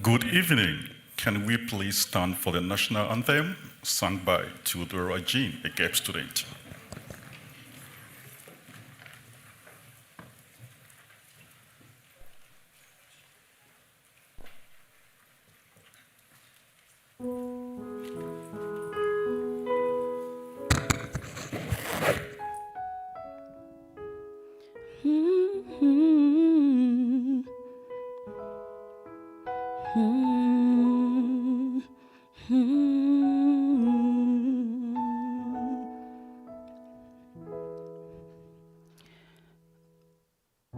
Good evening. Can we please stand for the national anthem sung by Theodora Jean, a GAP student?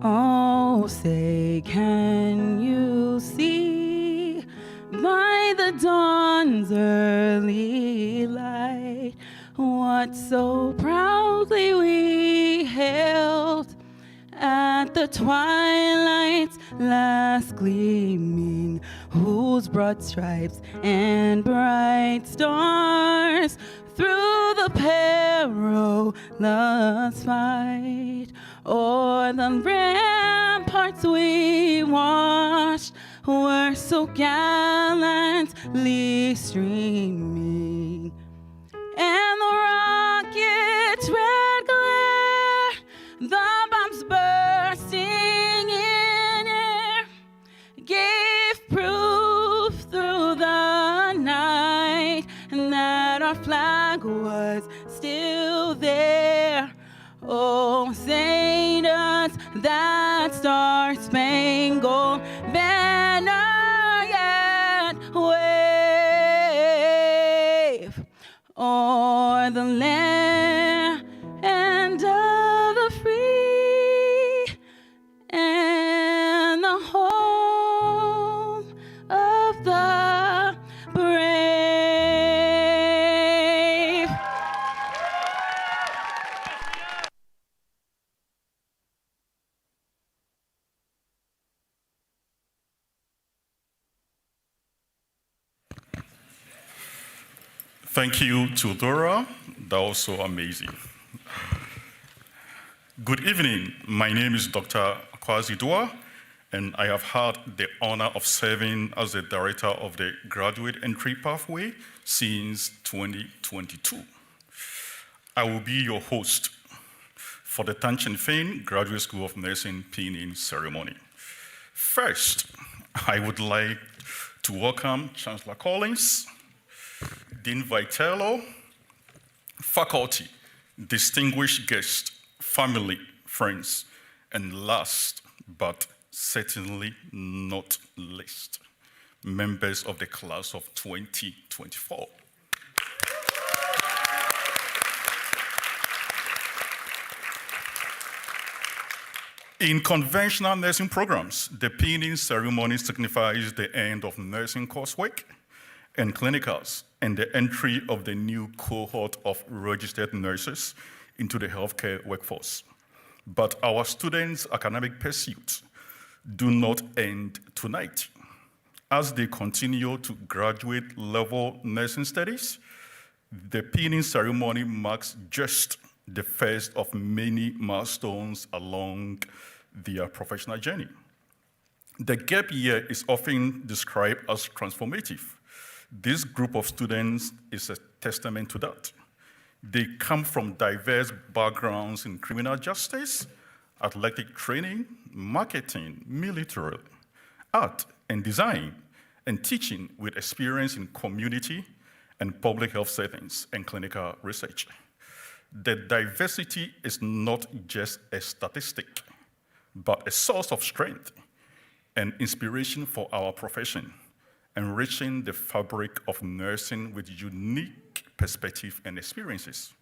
Oh, say, can you see by the dawn's early light what so proudly we hailed at the twilight's last gleaming, whose broad stripes and bright stars through the perilous fight o'er the ramparts we watched were so gallantly streaming, and the rocket's red glare, the bombs bursting in air, gave proof through the night that our flag was still there. Oh, say does that star-spangled banner yet wave o'er the land of the free and the home of the brave? Thank you, Theodora. That was so amazing. Good evening. My name is Dr. Kwazi Dua, and I have had the honor of serving as the director of the Graduate Entry Pathway since 2022. I will be your host for the Chingfen Graduate School of Nursing pinning ceremony. First, I would like to welcome Chancellor Collins, Dean Vitello, faculty, distinguished guests, family, friends, and last but certainly not least, members of the class of 2024. In conventional nursing programs, the pinning ceremony signifies the end of nursing coursework and clinicals and the entry of the new cohort of registered nurses into the healthcare workforce. But our students' academic pursuits do not end tonight. As they continue to graduate level nursing studies, the pinning ceremony marks just the first of many milestones along their professional journey. The gap year is often described as transformative. This group of students is a testament to that. They come from diverse backgrounds in criminal justice, athletic training, marketing, military, art and design, and teaching with experience in community and public health settings and clinical research. The diversity is not just a statistic, but a source of strength and inspiration for our profession, enriching the fabric of nursing with unique perspective and experiences.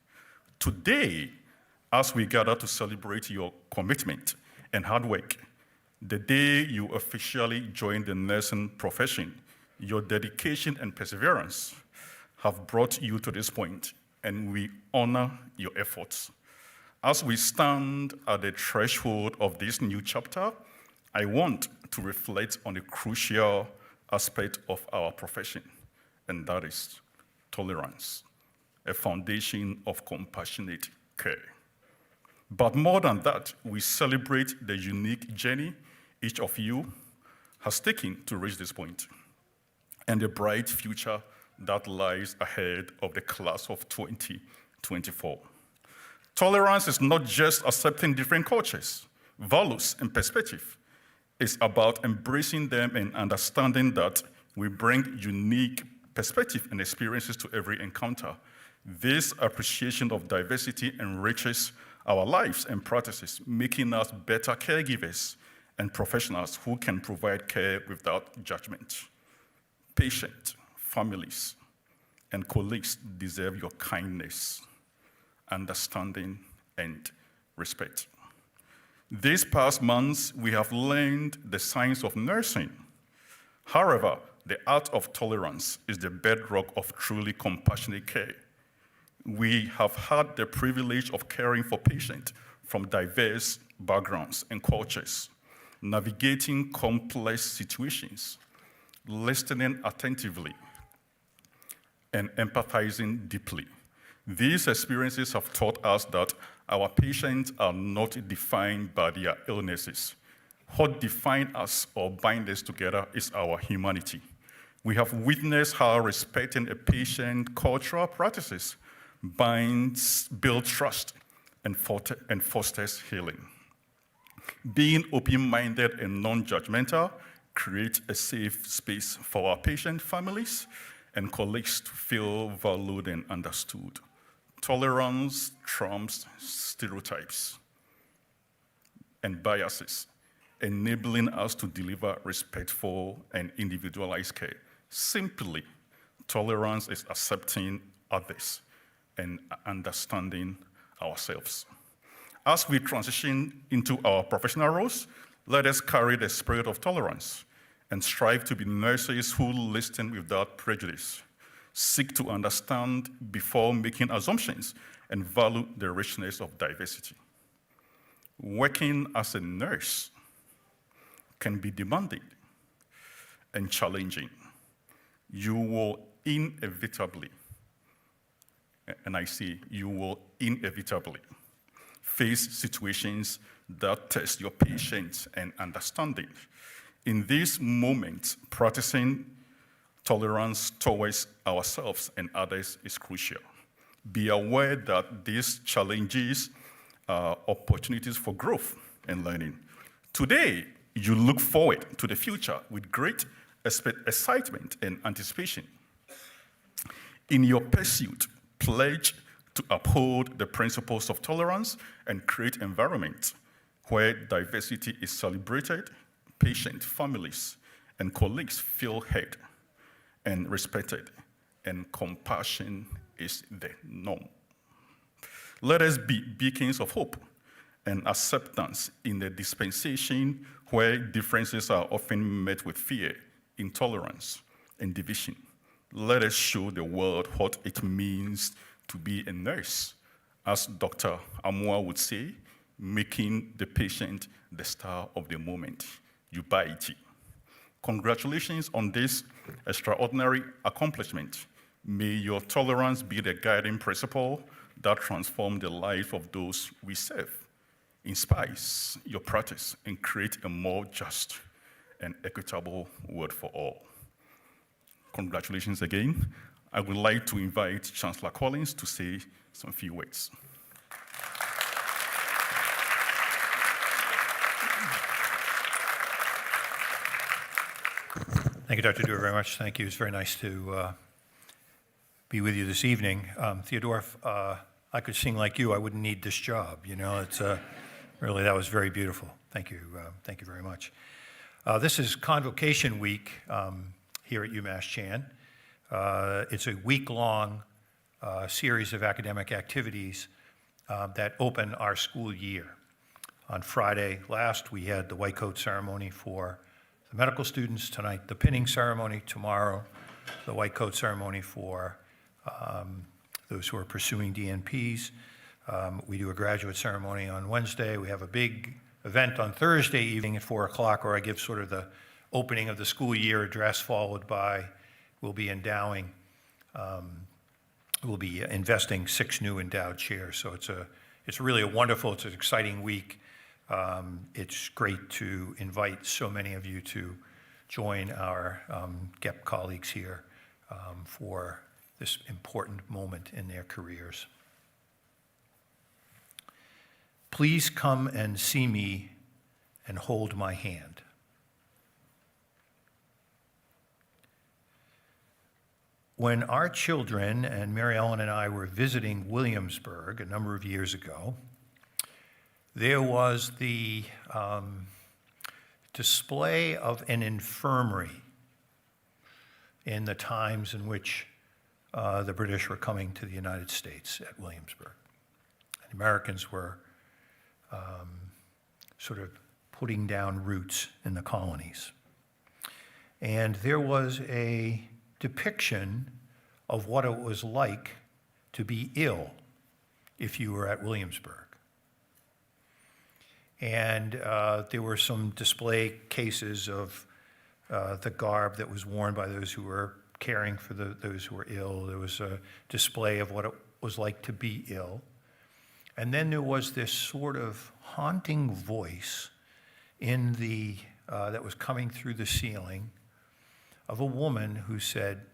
Today, as we gather to celebrate your commitment and hard work, the day you officially join the nursing profession, your dedication and perseverance have brought you to this point, and we honor your efforts. As we stand at the threshold of this new chapter, I want to reflect on a crucial aspect of our profession, and that is tolerance, a foundation of compassionate care. But more than that, we celebrate the unique journey each of you has taken to reach this point. and the bright future that lies ahead of the class of 2024. Tolerance is not just accepting different cultures, values, and perspectives. It's about embracing them and understanding that we bring unique perspective and experiences to every encounter. This appreciation of diversity enriches our lives and practices, making us better caregivers and professionals who can provide care without judgment. Patients, families, and colleagues deserve your kindness, understanding, and respect. These past months, we have learned the science of nursing. However, the art of tolerance is the bedrock of truly compassionate care. We have had the privilege of caring for patients from diverse backgrounds and cultures, navigating complex situations, listening attentively, and empathizing deeply. These experiences have taught us that our patients are not defined by their illnesses. What defines us or binds us together is our humanity. We have witnessed how respecting a patient's cultural practices builds trust and fosters healing. Being open-minded and non-judgmental creates a safe space for our patient families and colleagues to feel valued and understood. Tolerance trumps stereotypes and biases, enabling us to deliver respectful and individualized care. Simply, tolerance is accepting others and understanding ourselves. As we transition into our professional roles, let us carry the spirit of tolerance and strive to be nurses who listen without prejudice, seek to understand before making assumptions, and value the richness of diversity. Working as a nurse can be demanding and challenging. You will inevitably, and I say you will inevitably, face situations that test your patience and understanding. In these moments, practicing tolerance towards ourselves and others is crucial. Be aware that these challenges are opportunities for growth and learning. Today, you look forward to the future with great excitement and anticipation. In your pursuit, pledge to uphold the principles of tolerance and create environments where diversity is celebrated, patient families and colleagues feel heard and respected, and compassion is the norm. Let us be beacons of hope and acceptance in a dispensation where differences are often met with fear, intolerance, and division. Let us show the world what it means to be a nurse, as Dr. Amua would say, making the patient the star of the moment. Ubaiti. Congratulations on this extraordinary accomplishment. May your tolerance be the guiding principle that transforms the life of those we serve, inspires your practice, and create a more just and equitable world for all. Congratulations again. I would like to invite Chancellor Collins to say some few words. Thank you, Dr. Dewar, very much. Thank you. It's very nice to be with you this evening. Theodore, I could sing like you. I wouldn't need this job. You know, it's really, that was very beautiful. Thank you. Thank you very much. This is Convocation Week here at UMass Chan. It's a week-long series of academic activities that open our school year. On Friday last, we had the white coat ceremony for the medical students. Tonight, the pinning ceremony. Tomorrow, the white coat ceremony for those who are pursuing DNPs. We do a graduate ceremony on Wednesday. We have a big event on Thursday evening at 4 o'clock where I give sort of the opening of the school year address, followed by, we'll be endowing, we'll be investing 6 new endowed chairs. So it's really a wonderful, it's an exciting week. It's great to invite so many of you to join our GEP colleagues here for this important moment in their careers. Please come and see me and hold my hand. When our children and Mary Ellen and I were visiting Williamsburg a number of years ago, there was the display of an infirmary in the times in which the British were coming to the United States at Williamsburg. The Americans were sort of putting down roots in the colonies. And there was a depiction of what it was like to be ill if you were at Williamsburg. And there were some display cases of the garb that was worn by those who were caring for those who were ill. There was a display of what it was like to be ill. And then there was this sort of haunting voice in the that was coming through the ceiling of a woman who said,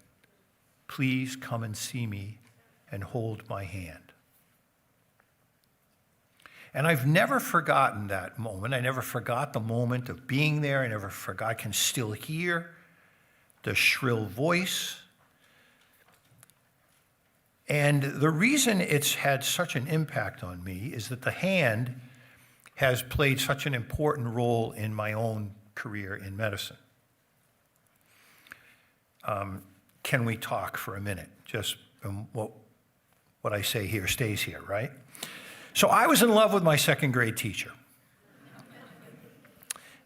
"Please come and see me and hold my hand." And I've never forgotten that moment. I never forgot the moment of being there. I never forgot. I can still hear the shrill voice. And the reason it's had such an impact on me is that the hand has played such an important role in my own career in medicine. Can we talk for a minute? Just what I say here stays here, right? So I was in love with my second grade teacher.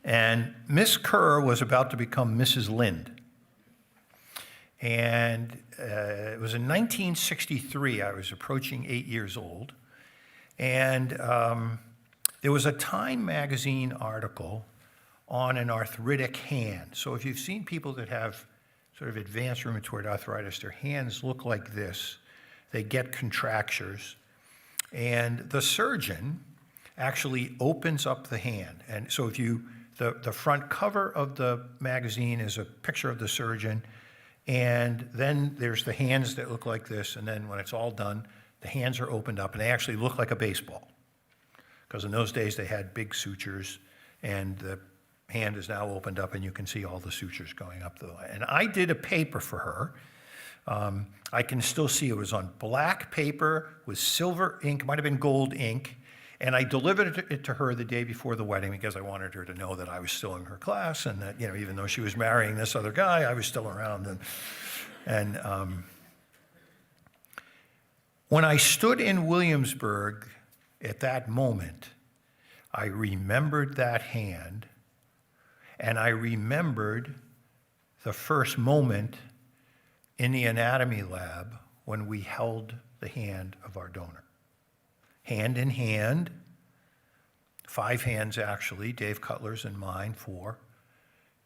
And Miss Kerr was about to become Mrs. Lind. And it was in 1963. I was approaching 8 years old. And there was a Time magazine article on an arthritic hand. So if you've seen people that have sort of advanced rheumatoid arthritis, their hands look like this. They get contractures. And the surgeon actually opens up the hand. And so if the front cover of the magazine is a picture of the surgeon, and then there's the hands that look like this, and then when it's all done, the hands are opened up, and they actually look like a baseball. Because in those days, they had big sutures, and the hand is now opened up, and you can see all the sutures going up the line. And I did a paper for her. I can still see it was on black paper with silver ink, might have been gold ink, and I delivered it to her the day before the wedding because I wanted her to know that I was still in her class and that, even though she was marrying this other guy, I was still around. And when I stood in Williamsburg at that moment, I remembered that hand, and I remembered the first moment in the anatomy lab when we held the hand of our donor. Hand in hand, 5 hands actually, Dave Cutler's and mine, 4,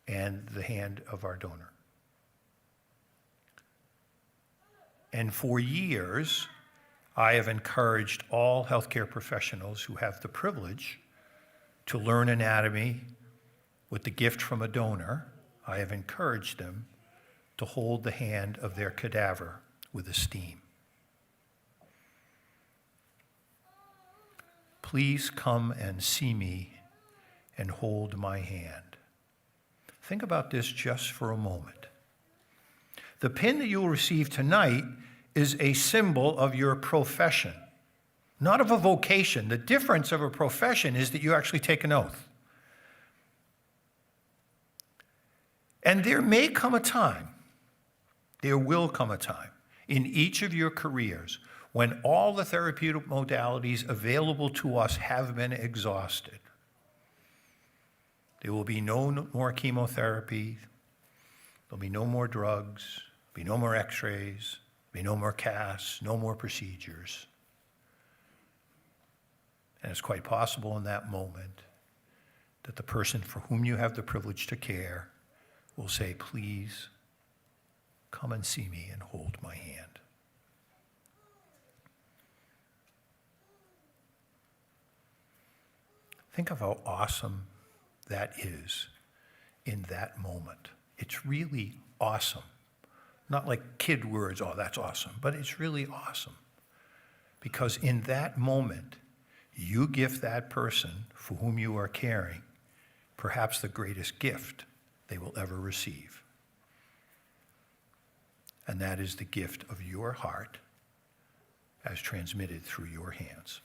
and the hand of our donor. And for years, I have encouraged all healthcare professionals who have the privilege to learn anatomy with the gift from a donor. I have encouraged them to hold the hand of their cadaver with esteem. Please come and see me and hold my hand. Think about this just for a moment. The pin that you will receive tonight is a symbol of your profession, not of a vocation. The difference of a profession is that you actually take an oath. And there may come a time, there will come a time in each of your careers when all the therapeutic modalities available to us have been exhausted. There will be no more chemotherapy, there'll be no more drugs, there'll be no more x-rays, there'll be no more casts, no more procedures. And it's quite possible in that moment that the person for whom you have the privilege to care will say, "Please come and see me and hold my hand." Think of how awesome that is in that moment. It's really awesome. Not like kid words, oh, that's awesome, but it's really awesome. Because in that moment, you give that person for whom you are caring perhaps the greatest gift they will ever receive. And that is the gift of your heart as transmitted through your hands.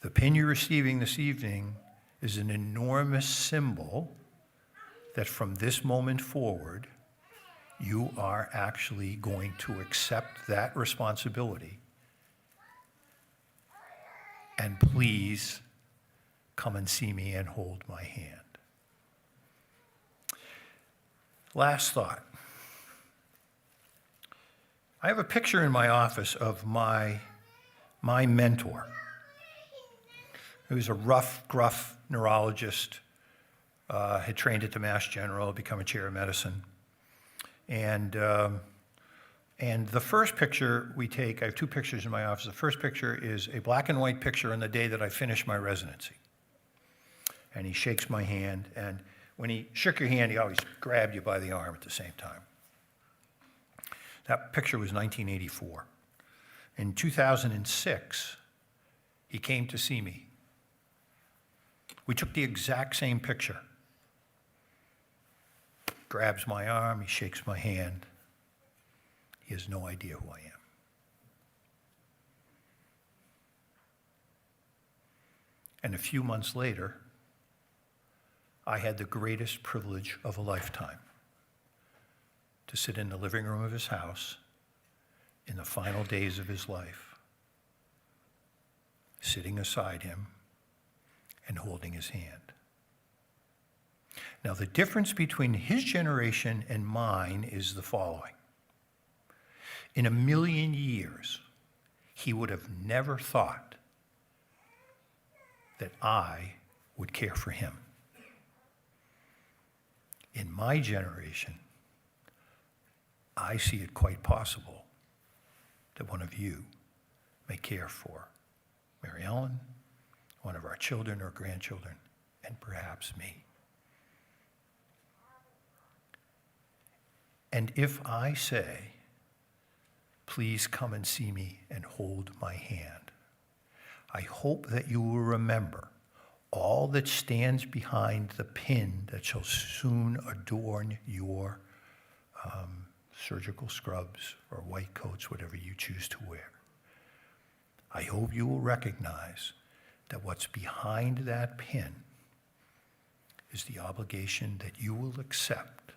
The pin you're receiving this evening is an enormous symbol that from this moment forward, you are actually going to accept that responsibility. And please come and see me and hold my hand. Last thought. I have a picture in my office of my mentor. He was a rough, gruff neurologist, had trained at the Mass General, become a chair of medicine. And the first picture we take, I have two pictures in my office. The first picture is a black and white picture on the day that I finished my residency. And he shakes my hand, and when he shook your hand, he always grabbed you by the arm at the same time. That picture was 1984. In 2006, he came to see me. We took the exact same picture. Grabs my arm, he shakes my hand. He has no idea who I am. And a few months later, I had the greatest privilege of a lifetime to sit in the living room of his house in the final days of his life, sitting aside him and holding his hand. Now, the difference between his generation and mine is the following. In a million years, he would have never thought that I would care for him. In my generation, I see it quite possible that one of you may care for Mary Ellen, one of our children or grandchildren, and perhaps me. And if I say, please come and see me and hold my hand, I hope that you will remember all that stands behind the pin that shall soon adorn your surgical scrubs or white coats, whatever you choose to wear. I hope you will recognize that what's behind that pin is the obligation that you will accept,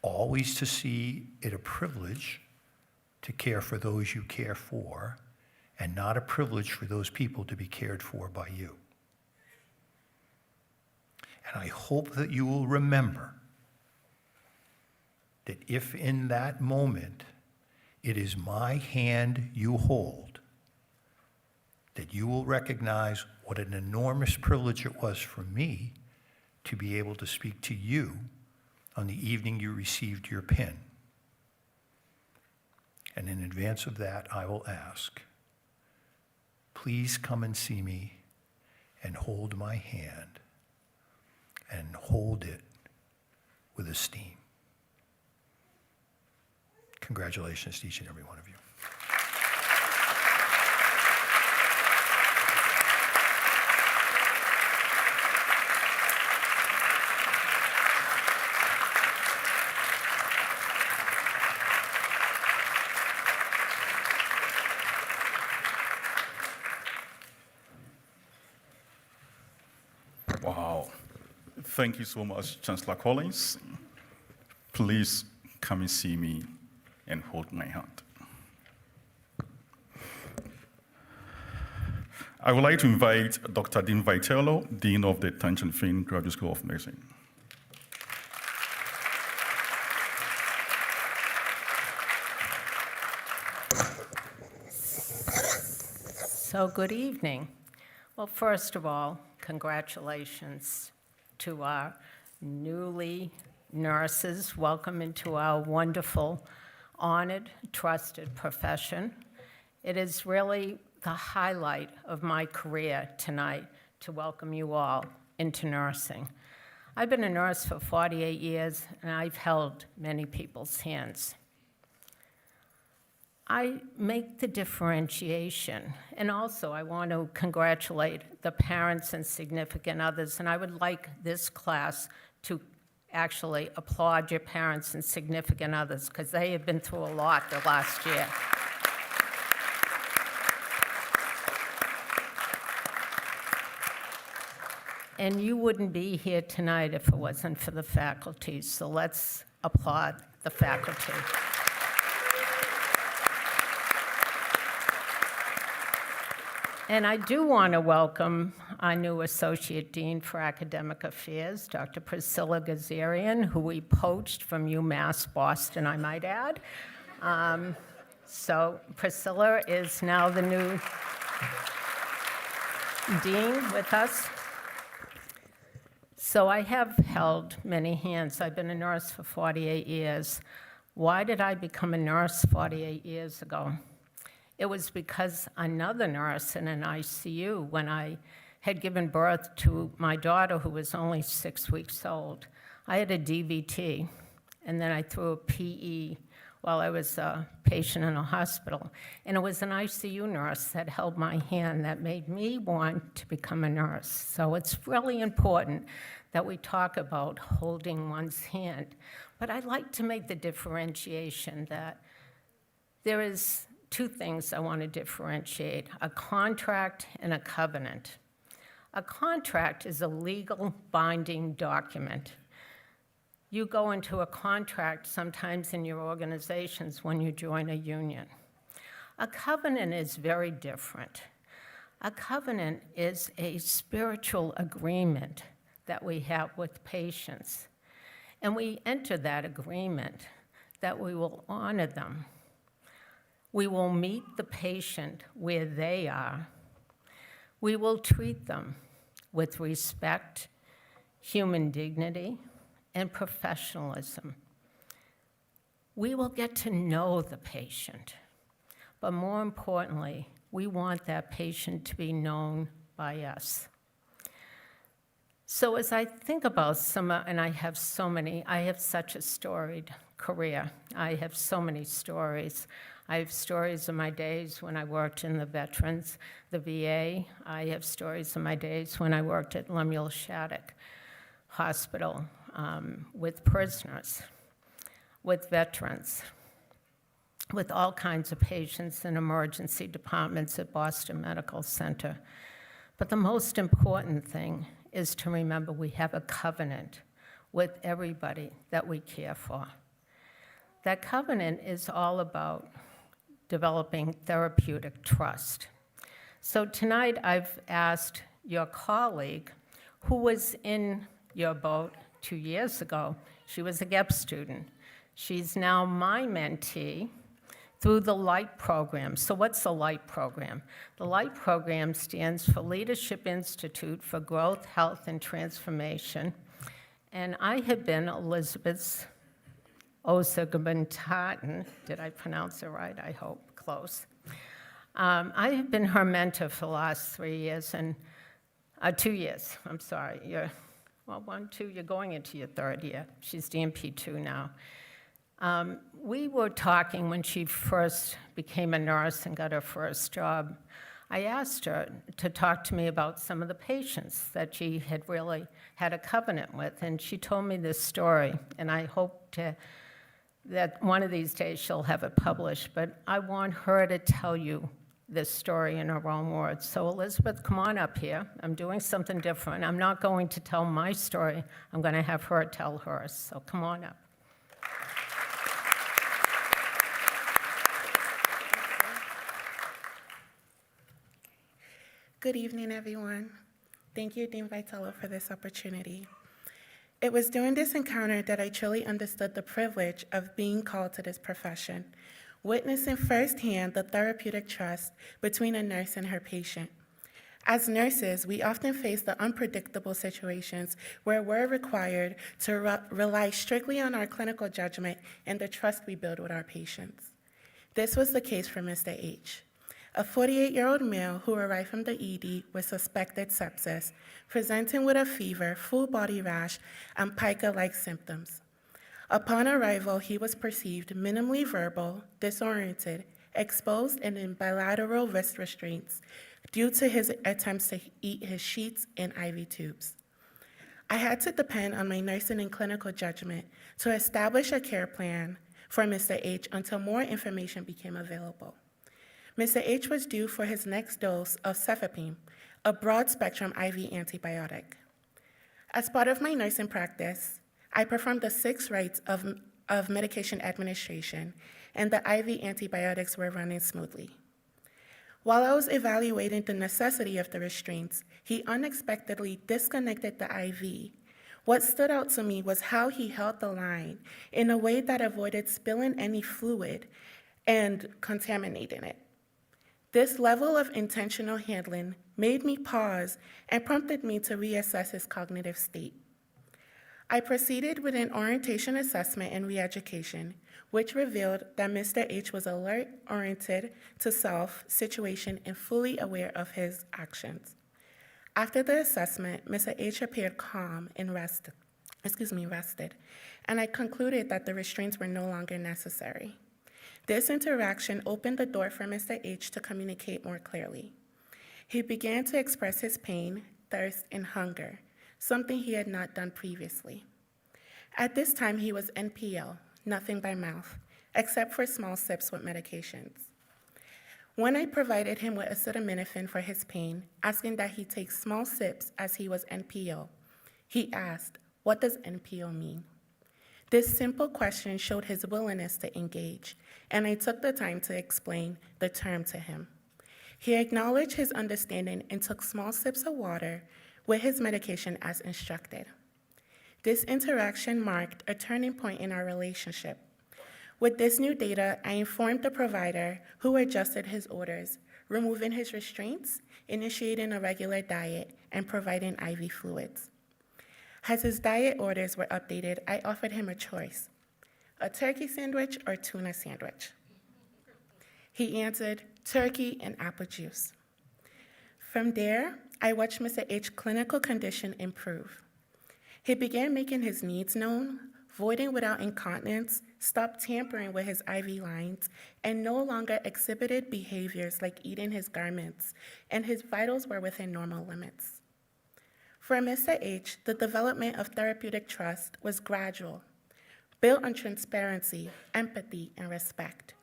always to see it a privilege to care for those you care for, and not a privilege for those people to be cared for by you. And I hope that you will remember that if in that moment it is my hand you hold, that you will recognize what an enormous privilege it was for me to be able to speak to you on the evening you received your pin. And in advance of that, I will ask, please come and see me and hold my hand and hold it with esteem. Congratulations to each and every one of you. Wow. Thank you so much, Chancellor Collins. Please come and see me and hold my hand. I would like to invite Dr. Dean Vitello, Dean of the Chingfen Graduate School of Nursing. So good evening. Well, first of all, congratulations to our newly nurses. Welcome into our wonderful, honored, trusted profession. It is really the highlight of my career tonight to welcome you all into nursing. I've been a nurse for 48 years, and I've held many people's hands. I make the differentiation, and also I want to congratulate the parents and significant others, and I would like this class to actually applaud your parents and significant others, because they have been through a lot the last year. And you wouldn't be here tonight if it wasn't for the faculty, so let's applaud the faculty. And I do want to welcome our new Associate Dean for Academic Affairs, Dr. Priscilla Gazarian, who we poached from UMass Boston, I might add. So Priscilla is now the new dean with us. So I have held many hands. I've been a nurse for 48 years. Why did I become a nurse 48 years ago? It was because another nurse in an ICU, when I had given birth to my daughter, who was only 6 weeks old, I had a DVT, and then I threw a PE while I was a patient in a hospital. And it was an ICU nurse that held my hand that made me want to become a nurse. So it's really important that we talk about holding one's hand. But I'd like to make the differentiation that there is two things I want to differentiate: a contract and a covenant. A contract is a legal binding document. You go into a contract sometimes in your organizations when you join a union. A covenant is very different. A covenant is a spiritual agreement that we have with patients. And we enter that agreement that we will honor them. We will meet the patient where they are. We will treat them with respect, human dignity, and professionalism. We will get to know the patient, but more importantly, we want that patient to be known by us. So as I think about and I have such a storied career. I have so many stories. I have stories of my days when I worked in the veterans, the VA. I have stories of my days when I worked at Lemuel Shattuck Hospital with prisoners, with veterans, with all kinds of patients in emergency departments at Boston Medical Center. But the most important thing is to remember we have a covenant with everybody that we care for. That covenant is all about developing therapeutic trust. So tonight I've asked your colleague, who was in your boat 2 years ago. She was a GEP student. She's now my mentee through the LIGHT program. So what's the LIGHT program? The LIGHT program stands for Leadership Institute for Growth, Health, and Transformation. And I have been Elizabeth's Osagabantatan, did I pronounce it right? I hope, close. I have been her mentor for the last 3 years, and 2 years, I'm sorry. You're going into your third year. She's DMP2 now. We were talking when she first became a nurse and got her first job. I asked her to talk to me about some of the patients that she had really had a covenant with, and she told me this story, and I hope that one of these days she'll have it published, but I want her to tell you this story in her own words. So Elizabeth, come on up here. I'm doing something different. I'm not going to tell my story. I'm going to have her tell hers, so come on up. Good evening, everyone. Thank you, Dean Vitello, for this opportunity. It was during this encounter that I truly understood the privilege of being called to this profession, witnessing firsthand the therapeutic trust between a nurse and her patient. As nurses, we often face the unpredictable situations where we're required to rely strictly on our clinical judgment and the trust we build with our patients. This was the case for Mr. H. a 48-year-old male who arrived from the ED with suspected sepsis, presenting with a fever, full body rash, and pica-like symptoms. Upon arrival, he was perceived minimally verbal, disoriented, exposed, and in bilateral wrist restraints due to his attempts to eat his sheets and IV tubes. I had to depend on my nursing and clinical judgment to establish a care plan for Mr. H until more information became available. Mr. H was due for his next dose of cefepime, a broad-spectrum IV antibiotic. As part of my nursing practice, I performed the 6 rites of medication administration, and the IV antibiotics were running smoothly. While I was evaluating the necessity of the restraints, he unexpectedly disconnected the IV. What stood out to me was how he held the line in a way that avoided spilling any fluid and contaminating it. This level of intentional handling made me pause and prompted me to reassess his cognitive state. I proceeded with an orientation assessment and reeducation, which revealed that Mr. H was alert, oriented to self, situation, and fully aware of his actions. After the assessment, Mr. H appeared calm and rested, and I concluded that the restraints were no longer necessary. This interaction opened the door for Mr. H to communicate more clearly. He began to express his pain, thirst, and hunger, something he had not done previously. At this time, he was NPL, nothing by mouth, except for small sips with medications. When I provided him with acetaminophen for his pain, asking that he take small sips as he was NPO, he asked, "What does NPO mean?" This simple question showed his willingness to engage, and I took the time to explain the term to him. He acknowledged his understanding and took small sips of water with his medication as instructed. This interaction marked a turning point in our relationship. With this new data, I informed the provider, who adjusted his orders, removing his restraints, initiating a regular diet, and providing IV fluids. As his diet orders were updated, I offered him a choice: a turkey sandwich or tuna sandwich. He answered, turkey and apple juice. From there, I watched Mr. H's clinical condition improve. He began making his needs known, voiding without incontinence, stopped tampering with his IV lines, and no longer exhibited behaviors like eating his garments, and his vitals were within normal limits. For Mr. H, the development of therapeutic trust was gradual, built on transparency, empathy, and respect.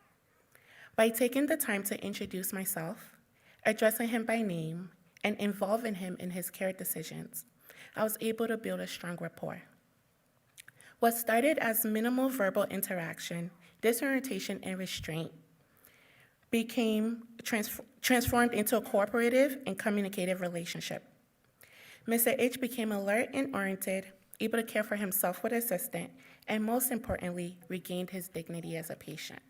By taking the time to introduce myself, addressing him by name, and involving him in his care decisions, I was able to build a strong rapport. What started as minimal verbal interaction, disorientation, and restraint became transformed into a cooperative and communicative relationship. Mr. H became alert and oriented, able to care for himself with assistant, and most importantly, regained his dignity as a patient.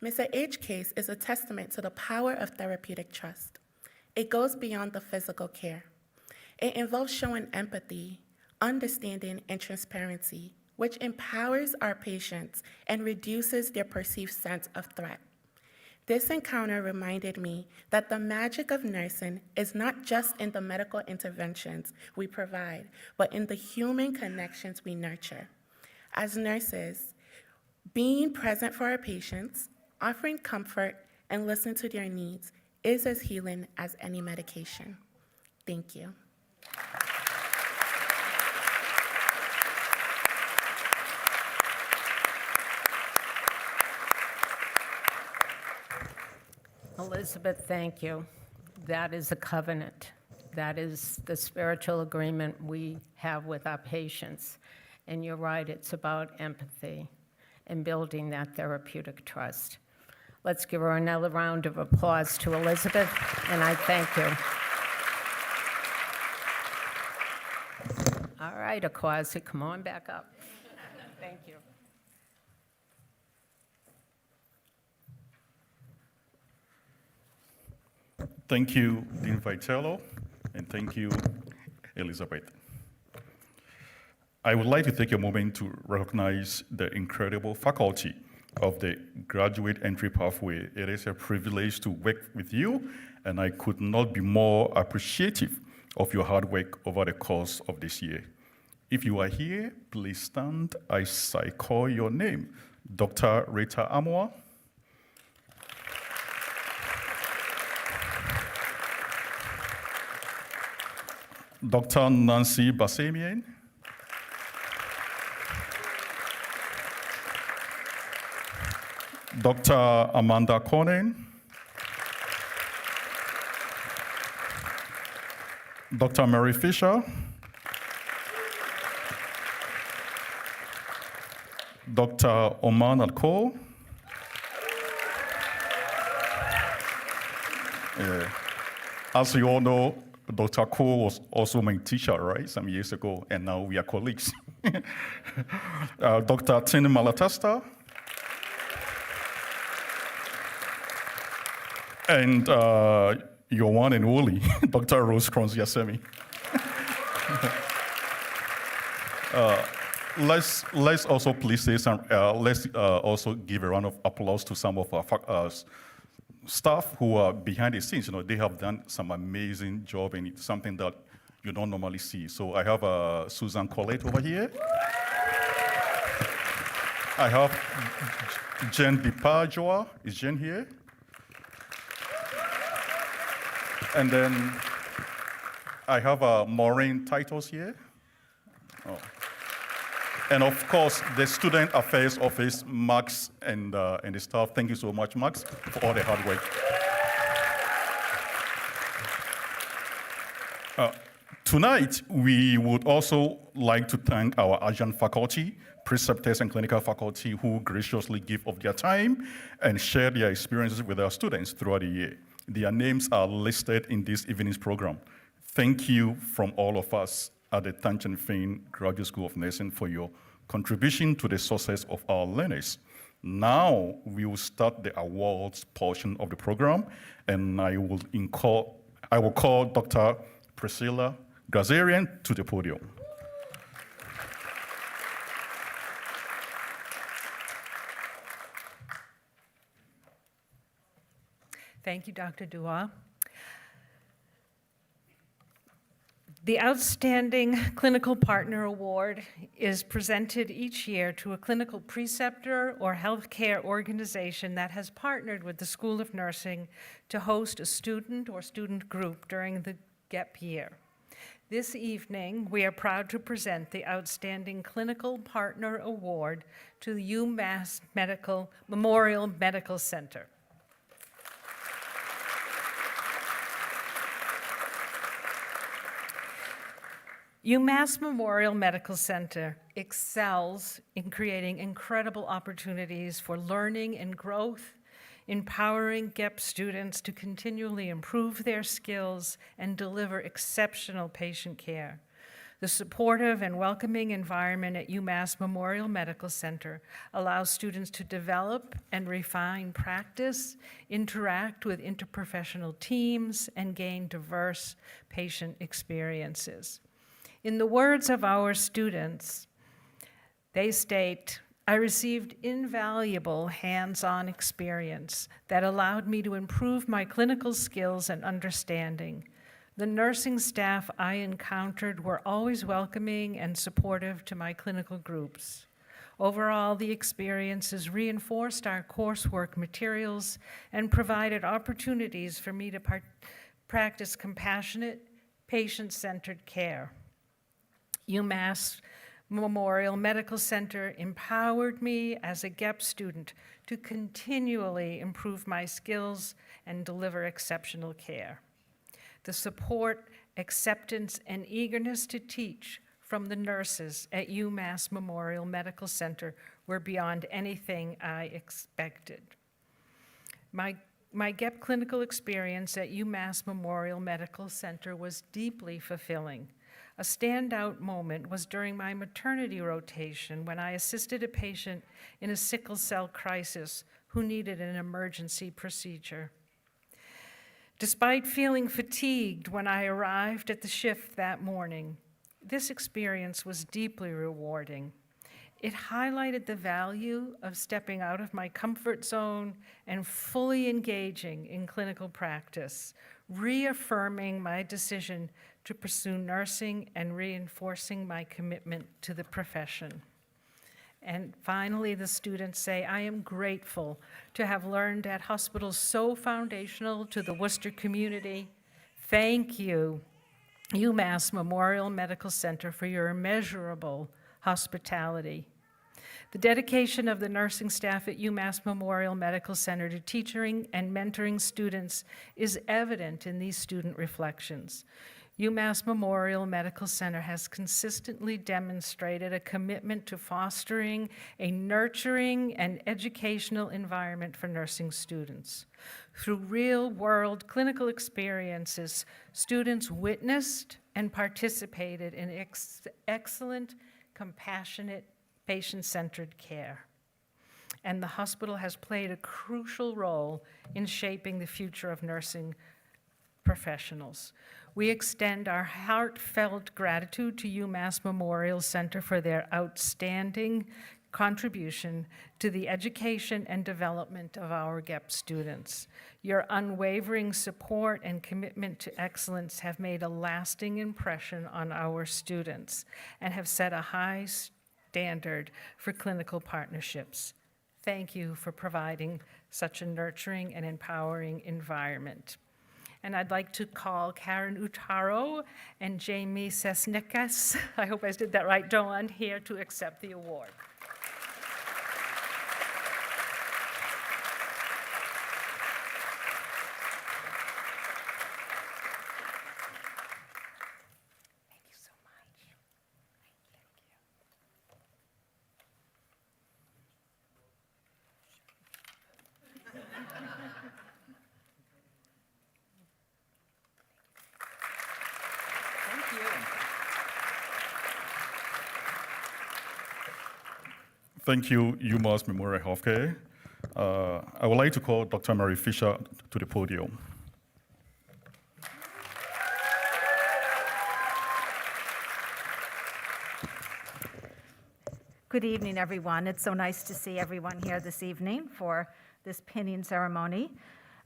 Mr. H's case is a testament to the power of therapeutic trust. It goes beyond the physical care. It involves showing empathy, understanding, and transparency, which empowers our patients and reduces their perceived sense of threat. This encounter reminded me that the magic of nursing is not just in the medical interventions we provide, but in the human connections we nurture. As nurses, being present for our patients, offering comfort, and listening to their needs is as healing as any medication. Thank you. Elizabeth, thank you. That is a covenant. That is the spiritual agreement we have with our patients. And you're right, it's about empathy and building that therapeutic trust. Let's give her another round of applause to Elizabeth, and I thank you. All right, Akwasi, come on back up. Thank you. Thank you, Dean Vitello, and thank you, Elizabeth. I would like to take a moment to recognize the incredible faculty of the graduate entry pathway. It is a privilege to work with you, and I could not be more appreciative of your hard work over the course of this year. If you are here, please stand as I call your name. Dr. Rita Amoa, Dr. Nancy Bassemian, Dr. Amanda Cornen, Dr. Mary Fisher, Dr. Oman Adko, as you all know, Dr. Ko was also my teacher, right, some years ago, and now we are colleagues. Dr. Tin Malatesta, and your one and only, Dr. Rose Kronz-Yasemi. Let's also please say some. Let's also give a round of applause to some of our staff who are behind the scenes. You know, they have done some amazing job, and it's something that you don't normally see. So I have Susan Collette over here. I have Jen Bipajwa. Is Jen here? And then I have Maureen Titles here. Oh. And of course, the Student Affairs Office, Max, and the staff. Thank you so much, Max, for all the hard work. Tonight, we would also like to thank our adjunct faculty, preceptors, and clinical faculty who graciously give of their time and share their experiences with our students throughout the year. Their names are listed in this evening's program. Thank you from all of us at the Chingfen Graduate School of Nursing for your contribution to the success of our learners. Now we will start the awards portion of the program, and I will call Dr. Priscilla Gazarian to the podium. Thank you, Dr. Dua. The Outstanding Clinical Partner Award is presented each year to a clinical preceptor or healthcare organization that has partnered with the School of Nursing to host a student or student group during the GEP year. This evening, we are proud to present the Outstanding Clinical Partner Award to the UMass Memorial Medical Center. UMass Memorial Medical Center excels in creating incredible opportunities for learning and growth, empowering GEP students to continually improve their skills and deliver exceptional patient care. The supportive and welcoming environment at UMass Memorial Medical Center allows students to develop and refine practice, interact with interprofessional teams, and gain diverse patient experiences. In the words of our students, they state, "I received invaluable hands-on experience that allowed me to improve my clinical skills and understanding. The nursing staff I encountered were always welcoming and supportive to my clinical groups. Overall, the experiences reinforced our coursework materials and provided opportunities for me to practice compassionate, patient-centered care. UMass Memorial Medical Center empowered me as a GEP student to continually improve my skills and deliver exceptional care. The support, acceptance, and eagerness to teach from the nurses at UMass Memorial Medical Center were beyond anything I expected. My GEP clinical experience at UMass Memorial Medical Center was deeply fulfilling. A standout moment was during my maternity rotation when I assisted a patient in a sickle cell crisis who needed an emergency procedure. Despite feeling fatigued when I arrived at the shift that morning, this experience was deeply rewarding. It highlighted the value of stepping out of my comfort zone and fully engaging in clinical practice, reaffirming my decision to pursue nursing and reinforcing my commitment to the profession. And finally, the students say, I am grateful to have learned at hospitals so foundational to the Worcester community. Thank you, UMass Memorial Medical Center, for your immeasurable hospitality. The dedication of the nursing staff at UMass Memorial Medical Center to teaching and mentoring students is evident in these student reflections. UMass Memorial Medical Center has consistently demonstrated a commitment to fostering a nurturing and educational environment for nursing students. Through real-world clinical experiences, students witnessed and participated in excellent, compassionate, patient-centered care. And the hospital has played a crucial role in shaping the future of nursing professionals. We extend our heartfelt gratitude to UMass Memorial Center for their outstanding contribution to the education and development of our GEP students. Your unwavering support and commitment to excellence have made a lasting impression on our students and have set a high standard for clinical partnerships. Thank you for providing such a nurturing and empowering environment. And I'd like to call Karen Utaro and Jamie Sesnikas, I hope I did that right, Dawn, here to accept the award. Thank you so much. Thank you. Thank you, UMass Memorial Healthcare. I would like to call Dr. Mary Fisher to the podium. Good evening, everyone. It's so nice to see everyone here this evening for this pinning ceremony.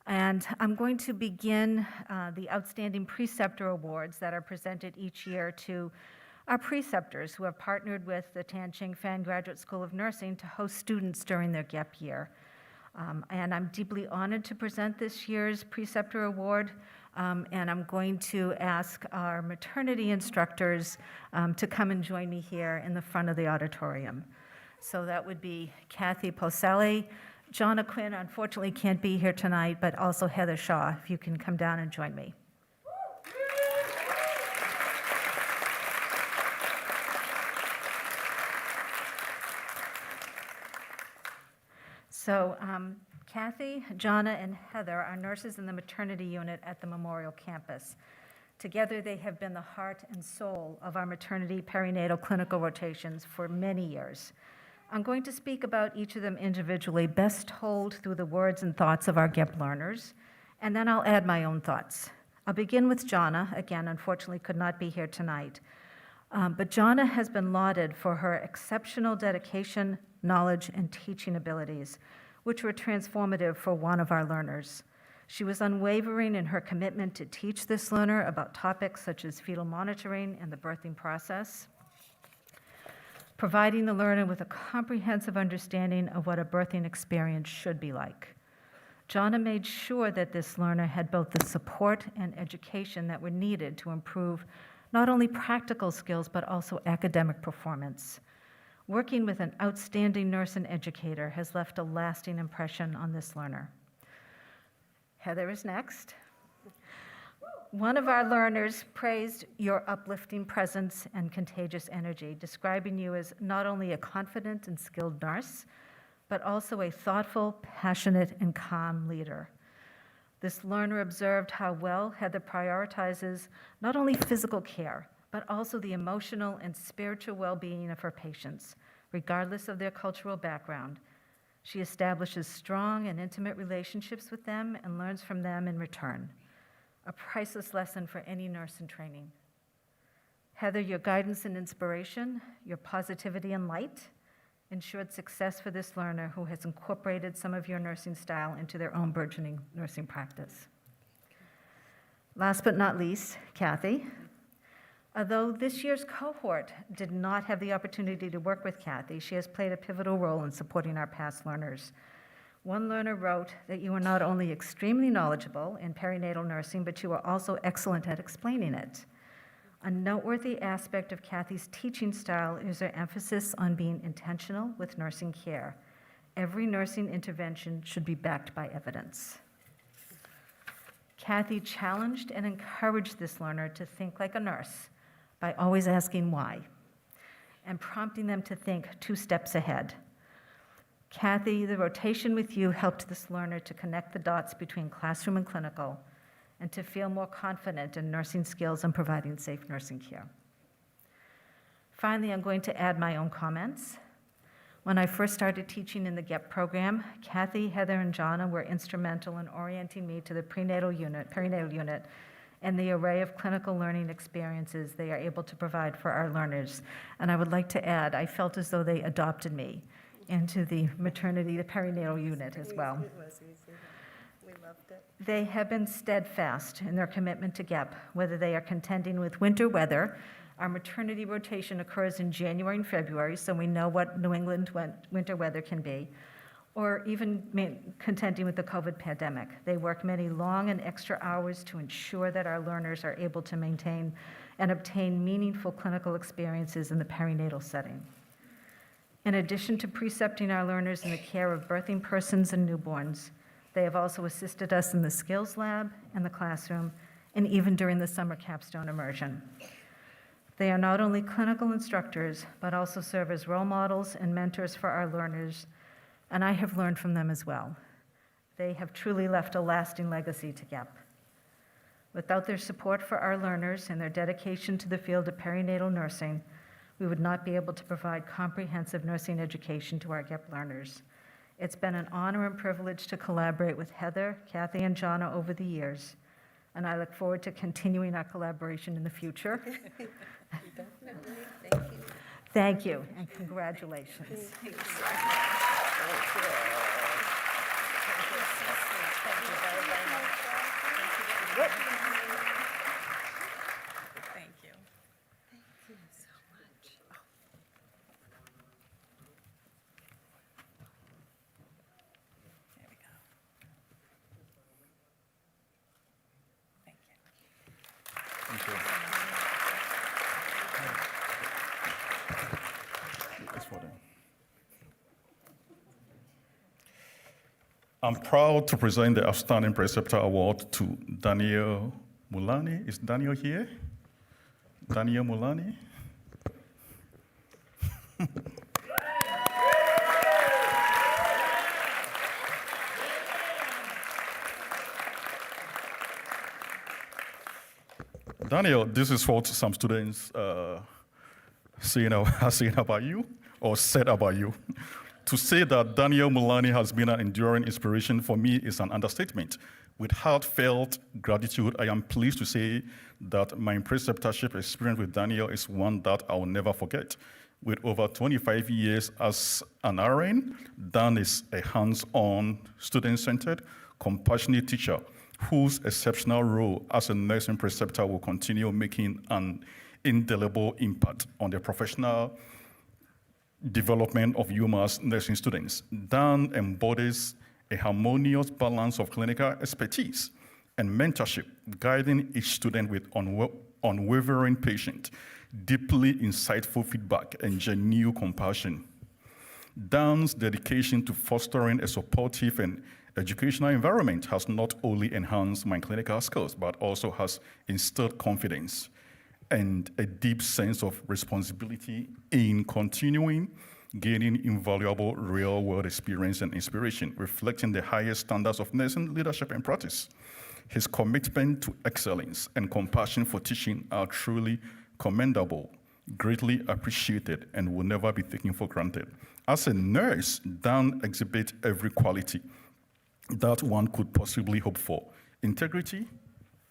And I'm going to begin the Outstanding Preceptor Awards that are presented each year to our preceptors who have partnered with the Chingfen Graduate School of Nursing to host students during their gap year. And I'm deeply honored to present this year's Preceptor Award, and I'm going to ask our maternity instructors to come and join me here in the front of the auditorium. So that would be Kathy Poselli. Jonna Quinn unfortunately can't be here tonight, but also Heather Shaw, if you can come down and join me. So Kathy, Jonna, and Heather are nurses in the maternity unit at the Memorial campus. Together, they have been the heart and soul of our maternity perinatal clinical rotations for many years. I'm going to speak about each of them individually, best told through the words and thoughts of our GEP learners, and then I'll add my own thoughts. I'll begin with Jonna. Again, unfortunately, could not be here tonight. But Jonna has been lauded for her exceptional dedication, knowledge, and teaching abilities, which were transformative for one of our learners. She was unwavering in her commitment to teach this learner about topics such as fetal monitoring and the birthing process, providing the learner with a comprehensive understanding of what a birthing experience should be like. Jonna made sure that this learner had both the support and education that were needed to improve not only practical skills, but also academic performance. Working with an outstanding nurse and educator has left a lasting impression on this learner. Heather is next. One of our learners praised your uplifting presence and contagious energy, describing you as not only a confident and skilled nurse, but also a thoughtful, passionate, and calm leader. This learner observed how well Heather prioritizes not only physical care, but also the emotional and spiritual well-being of her patients, regardless of their cultural background. She establishes strong and intimate relationships with them and learns from them in return. A priceless lesson for any nurse in training. Heather, your guidance and inspiration, your positivity and light, ensured success for this learner who has incorporated some of your nursing style into their own burgeoning nursing practice. Last but not least, Kathy. Although this year's cohort did not have the opportunity to work with Kathy, she has played a pivotal role in supporting our past learners. One learner wrote that you are not only extremely knowledgeable in perinatal nursing, but you are also excellent at explaining it. A noteworthy aspect of Kathy's teaching style is her emphasis on being intentional with nursing care. Every nursing intervention should be backed by evidence. Kathy challenged and encouraged this learner to think like a nurse by always asking why and prompting them to think 2 steps ahead. Kathy, the rotation with you helped this learner to connect the dots between classroom and clinical and to feel more confident in nursing skills and providing safe nursing care. Finally, I'm going to add my own comments. When I first started teaching in the GEP program, Kathy, Heather, and Jonna were instrumental in orienting me to the perinatal unit, and the array of clinical learning experiences they are able to provide for our learners. And I would like to add, I felt as though they adopted me into the perinatal unit as well. It was easy. We loved it. They have been steadfast in their commitment to GEP, whether they are contending with winter weather. Our maternity rotation occurs in January and February, so we know what New England winter weather can be, or even contending with the COVID pandemic. They work many long and extra hours to ensure that our learners are able to maintain and obtain meaningful clinical experiences in the perinatal setting. In addition to precepting our learners in the care of birthing persons and newborns, they have also assisted us in the skills lab and the classroom, and even during the summer capstone immersion. They are not only clinical instructors, but also serve as role models and mentors for our learners, and I have learned from them as well. They have truly left a lasting legacy to GEP. Without their support for our learners and their dedication to the field of perinatal nursing, we would not be able to provide comprehensive nursing education to our GEP learners. It's been an honor and privilege to collaborate with Heather, Kathy, and Jonna over the years, and I look forward to continuing our collaboration in the future. Definitely. Thank you. Thank you, and congratulations. Thank you very, very much. Thank you. Thank you so much. There we go. Thank you. Thank you. That's for them. I'm proud to present the Outstanding Preceptor Award to Daniel Mulani. Is Daniel here? Daniel Mulani? Daniel, this is what some students are saying about you, or said about you. To say that Daniel Mulani has been an enduring inspiration for me is an understatement. With heartfelt gratitude, I am pleased to say that my preceptorship experience with Daniel is one that I will never forget. With over 25 years as an RN, Dan is a hands-on, student-centered, compassionate teacher whose exceptional role as a nursing preceptor will continue making an indelible impact on the professional development of UMass nursing students. Dan embodies a harmonious balance of clinical expertise and mentorship, guiding each student with unwavering patience, deeply insightful feedback, and genuine compassion. Dan's dedication to fostering a supportive and educational environment has not only enhanced my clinical skills, but also has instilled confidence and a deep sense of responsibility in continuing gaining invaluable real-world experience and inspiration, reflecting the highest standards of nursing leadership and practice. His commitment to excellence and compassion for teaching are truly commendable, greatly appreciated, and will never be taken for granted. As a nurse, Dan exhibits every quality that one could possibly hope for. Integrity,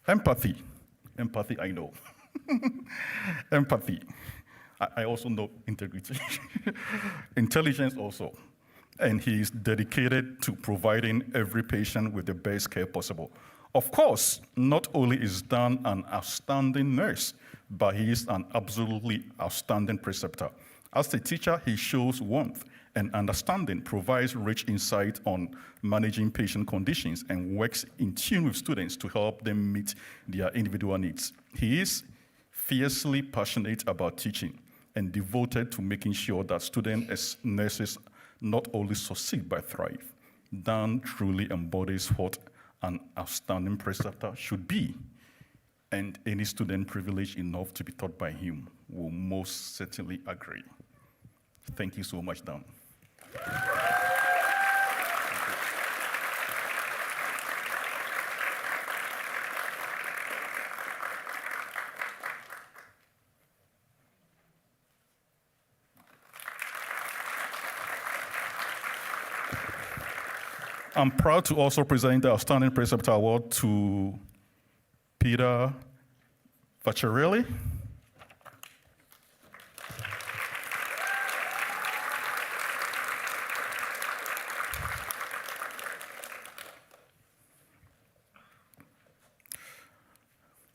empathy, I know, empathy, I also know integrity, intelligence also. And he is dedicated to providing every patient with the best care possible. Of course, not only is Dan an outstanding nurse, but he is an absolutely outstanding preceptor. As a teacher, he shows warmth and understanding, provides rich insight on managing patient conditions, and works in tune with students to help them meet their individual needs. He is fiercely passionate about teaching and devoted to making sure that students as nurses not only succeed but thrive. Dan truly embodies what an outstanding preceptor should be, and any student privileged enough to be taught by him will most certainly agree. Thank you so much, Dan. I'm proud to also present the Outstanding Preceptor Award to Peter Vaccarelli.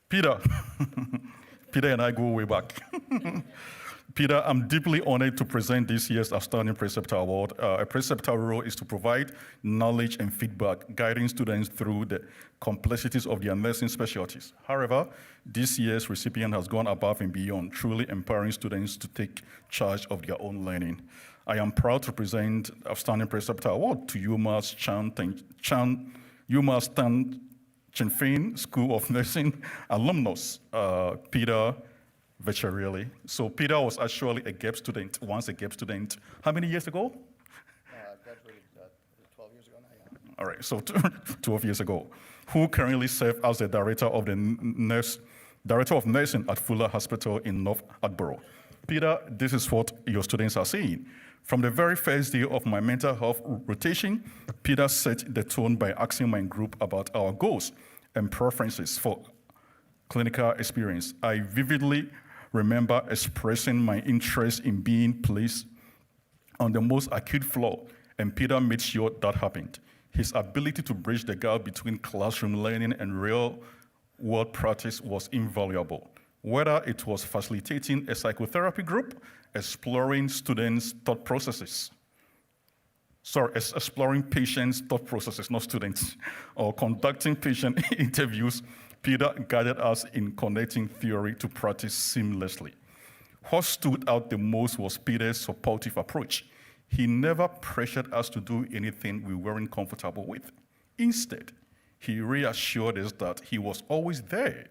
Peter, Peter and I go way back. Peter, I'm deeply honored to present this year's Outstanding Preceptor Award. A preceptor role is to provide knowledge and feedback, guiding students through the complexities of their nursing specialties. However, this year's recipient has gone above and beyond, truly empowering students to take charge of their own learning. I am proud to present Outstanding Preceptor Award to UMass Chingfen School of Nursing alumnus, Peter Vaccarelli. So Peter was actually a GAP student, once a GAP student. How many years ago? Graduated 12 years ago now, yeah. All right, so 12 years ago. Who currently serves as the director of nursing at Fuller Hospital in North Attleboro. Peter, this is what your students are saying. From the very first day of my mental health rotation, Peter set the tone by asking my group about our goals and preferences for clinical experience. I vividly remember expressing my interest in being placed on the most acute floor, and Peter made sure that happened. His ability to bridge the gap between classroom learning and real-world practice was invaluable. Whether it was facilitating a psychotherapy group, exploring students' thought processes, exploring patients' thought processes, not students, or conducting patient interviews, Peter guided us in connecting theory to practice seamlessly. What stood out the most was Peter's supportive approach. He never pressured us to do anything we weren't comfortable with. Instead, he reassured us that he was always there,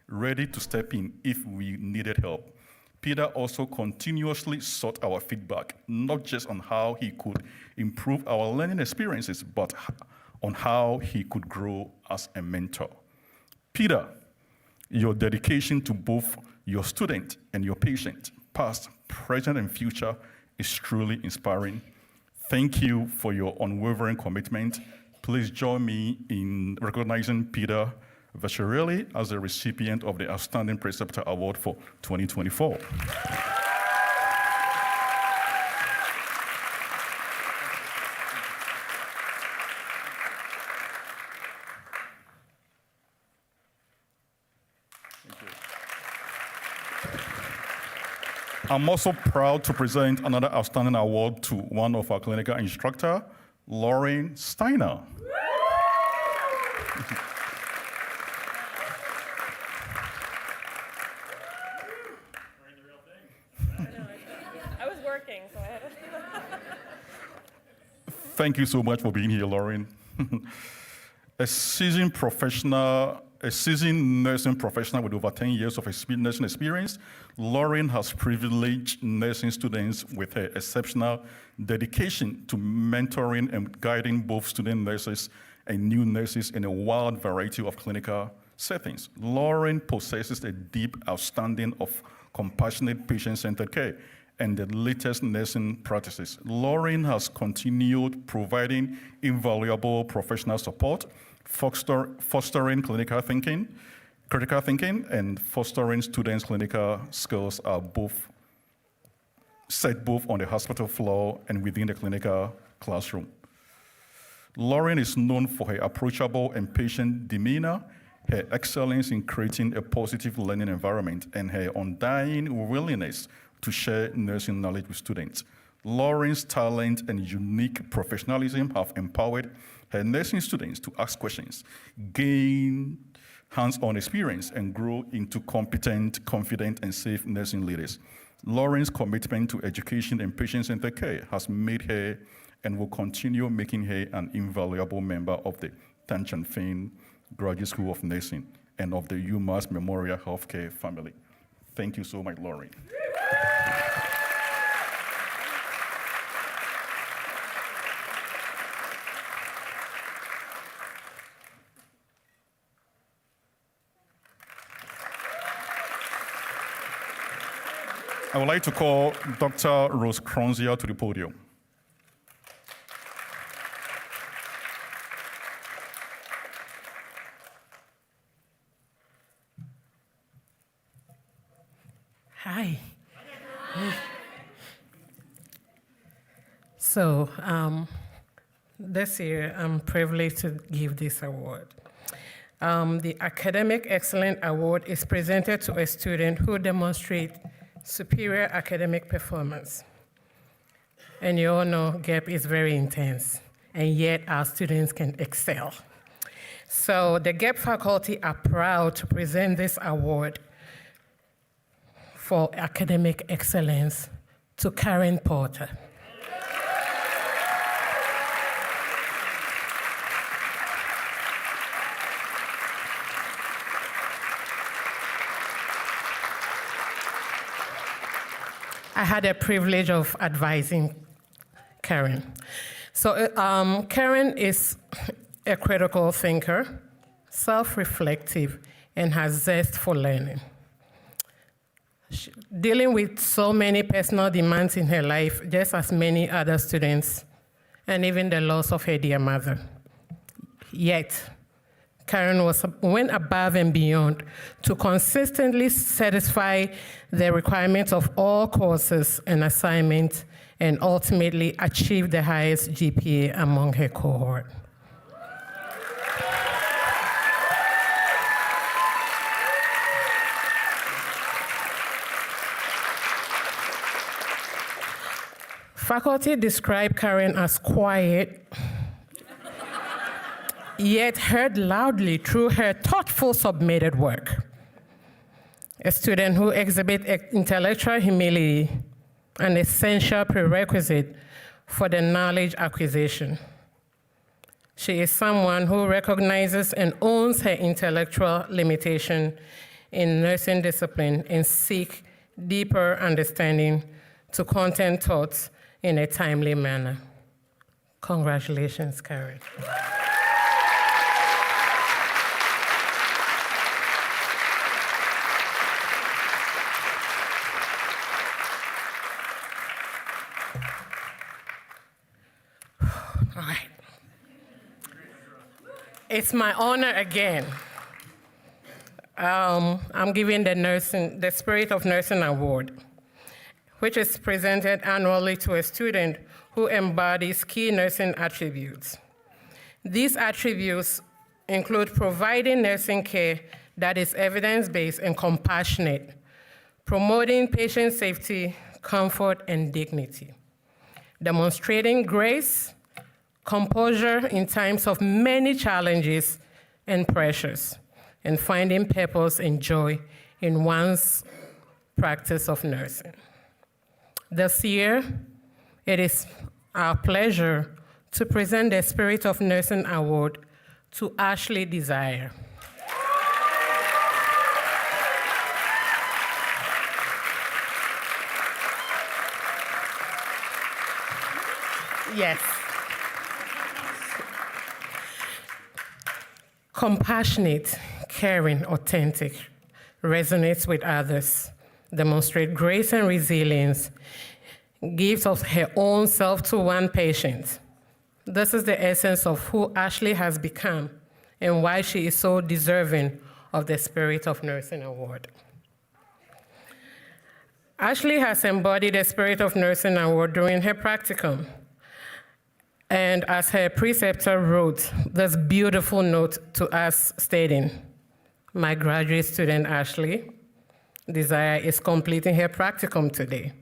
ready to step in if we needed help. Peter also continuously sought our feedback, not just on how he could improve our learning experiences, but on how he could grow as a mentor. Peter, your dedication to both your student and your patient, past, present, and future, is truly inspiring. Thank you for your unwavering commitment. Please join me in recognizing Peter Vaccarelli as the recipient of the Outstanding Preceptor Award for 2024. I'm also proud to present another outstanding award to one of our clinical instructor, Lauren Steiner. I was working, so I had to. Thank you so much for being here, Lauren. A seasoned nursing professional with over 10 years of nursing experience, Lauren has privileged nursing students with her exceptional dedication to mentoring and guiding both student nurses and new nurses in a wide variety of clinical settings. Lauren possesses a deep understanding of compassionate patient-centered care and the latest nursing practices. Lauren has continued providing invaluable professional support, fostering critical thinking, and fostering students' clinical skills are both set both on the hospital floor and within the clinical classroom. Lauren is known for her approachable and patient demeanor, her excellence in creating a positive learning environment, and her undying willingness to share nursing knowledge with students. Lauren's talent and unique professionalism have empowered her nursing students to ask questions, gain hands-on experience, and grow into competent, confident, and safe nursing leaders. Lauren's commitment to education and patient-centered care has made her and will continue making her an invaluable member of the Chingfen Graduate School of Nursing and of the UMass Memorial Healthcare family. Thank you so much, Lauren. I would like to call Dr. Rose Kronzia to the podium. Hi. So this year, I'm privileged to give this award. The Academic Excellence Award is presented to a student who demonstrates superior academic performance. And you all know GEP is very intense, and yet our students can excel. So the GEP faculty are proud to present this award for academic excellence to Karen Porter. I had the privilege of advising Karen. So Karen is a critical thinker, self-reflective, and has zest for learning. Dealing with so many personal demands in her life, just as many other students, and even the loss of her dear mother. Yet, Karen went above and beyond to consistently satisfy the requirements of all courses and assignments, and ultimately achieve the highest GPA among her cohort. Faculty describe Karen as quiet, yet heard loudly through her thoughtful submitted work. A student who exhibits intellectual humility, an essential prerequisite for the knowledge acquisition. She is someone who recognizes and owns her intellectual limitation in nursing discipline and seeks deeper understanding to content taught in a timely manner. Congratulations, Karen. All right. It's my honor again. I'm giving the Spirit of Nursing Award, which is presented annually to a student who embodies key nursing attributes. These attributes include providing nursing care that is evidence-based and compassionate, promoting patient safety, comfort, and dignity, demonstrating grace, composure in times of many challenges and pressures, and finding purpose and joy in one's practice of nursing. This year, it is our pleasure to present the Spirit of Nursing Award to Ashley Desire. Yes. Compassionate, caring, authentic, resonates with others, demonstrate grace and resilience, gives of her own self to one patient. This is the essence of who Ashley has become and why she is so deserving of the Spirit of Nursing Award. Ashley has embodied the spirit of nursing award during her practicum. And as her preceptor wrote this beautiful note to us stating, "My graduate student Ashley Desire is completing her practicum today.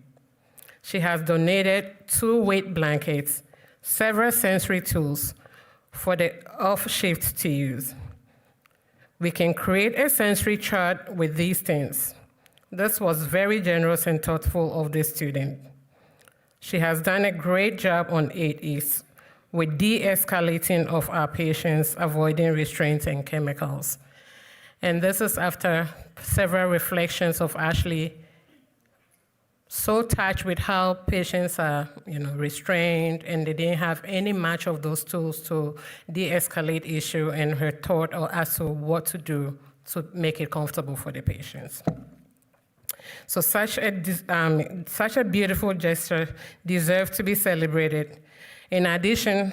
She has donated 2 weight blankets, several sensory tools for the off-shift to use. We can create a sensory chart with these things. This was very generous and thoughtful of the student. She has done a great job on 8Es with de-escalating of our patients, avoiding restraints and chemicals." And this is after several reflections of Ashley, so touched with how patients are, restrained, and they didn't have any much of those tools to de-escalate issue, and her thought as to what to do to make it comfortable for the patients. So such a beautiful gesture deserves to be celebrated. In addition,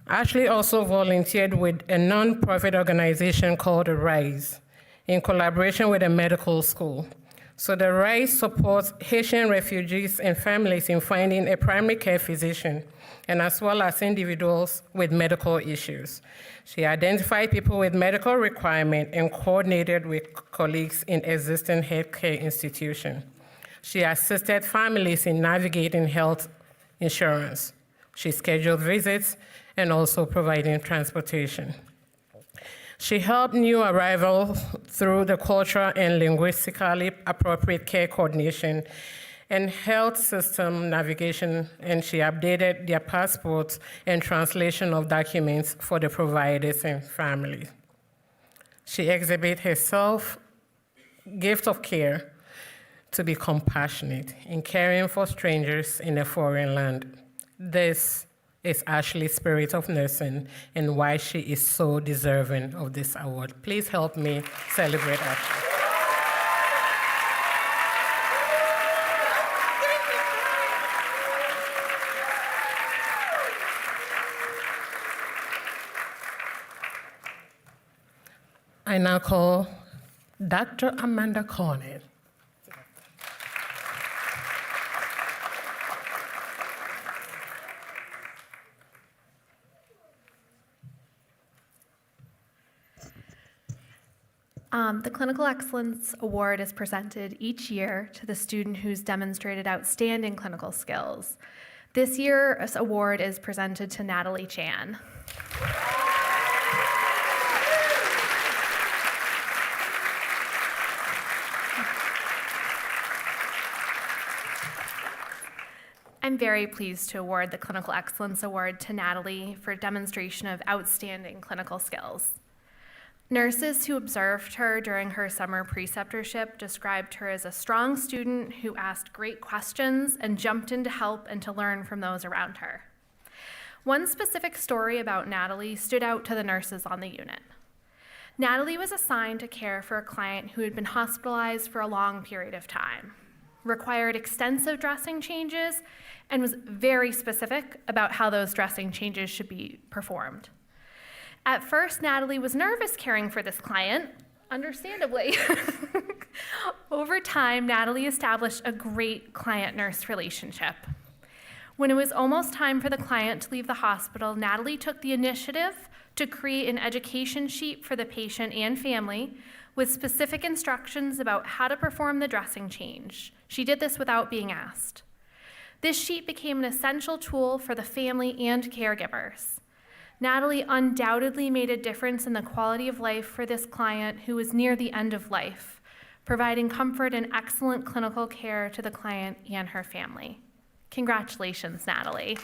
Ashley also volunteered with a nonprofit organization called the RISE in collaboration with a medical school. So the RISE supports Haitian refugees and families in finding a primary care physician, and as well as individuals with medical issues. She identified people with medical requirements and coordinated with colleagues in existing healthcare institutions. She assisted families in navigating health insurance. She scheduled visits and also providing transportation. She helped new arrivals through the cultural and linguistically appropriate care coordination and health system navigation, and she updated their passports and translation of documents for the providers and families. She exhibits herself gift of care to be compassionate in caring for strangers in a foreign land. This is Ashley's spirit of nursing and why she is so deserving of this award. Please help me celebrate Ashley. I now call Dr. Amanda Cornell. The Clinical Excellence Award is presented each year to the student who's demonstrated outstanding clinical skills. This year's award is presented to Natalie Chan. I'm very pleased to award the Clinical Excellence Award to Natalie for demonstration of outstanding clinical skills. Nurses who observed her during her summer preceptorship described her as a strong student who asked great questions and jumped in to help and to learn from those around her. One specific story about Natalie stood out to the nurses on the unit. Natalie was assigned to care for a client who had been hospitalized for a long period of time, required extensive dressing changes, and was very specific about how those dressing changes should be performed. At first, Natalie was nervous caring for this client, understandably. Over time, Natalie established a great client-nurse relationship. When it was almost time for the client to leave the hospital, Natalie took the initiative to create an education sheet for the patient and family with specific instructions about how to perform the dressing change. She did this without being asked. This sheet became an essential tool for the family and caregivers. Natalie undoubtedly made a difference in the quality of life for this client who was near the end of life, providing comfort and excellent clinical care to the client and her family. Congratulations, Natalie.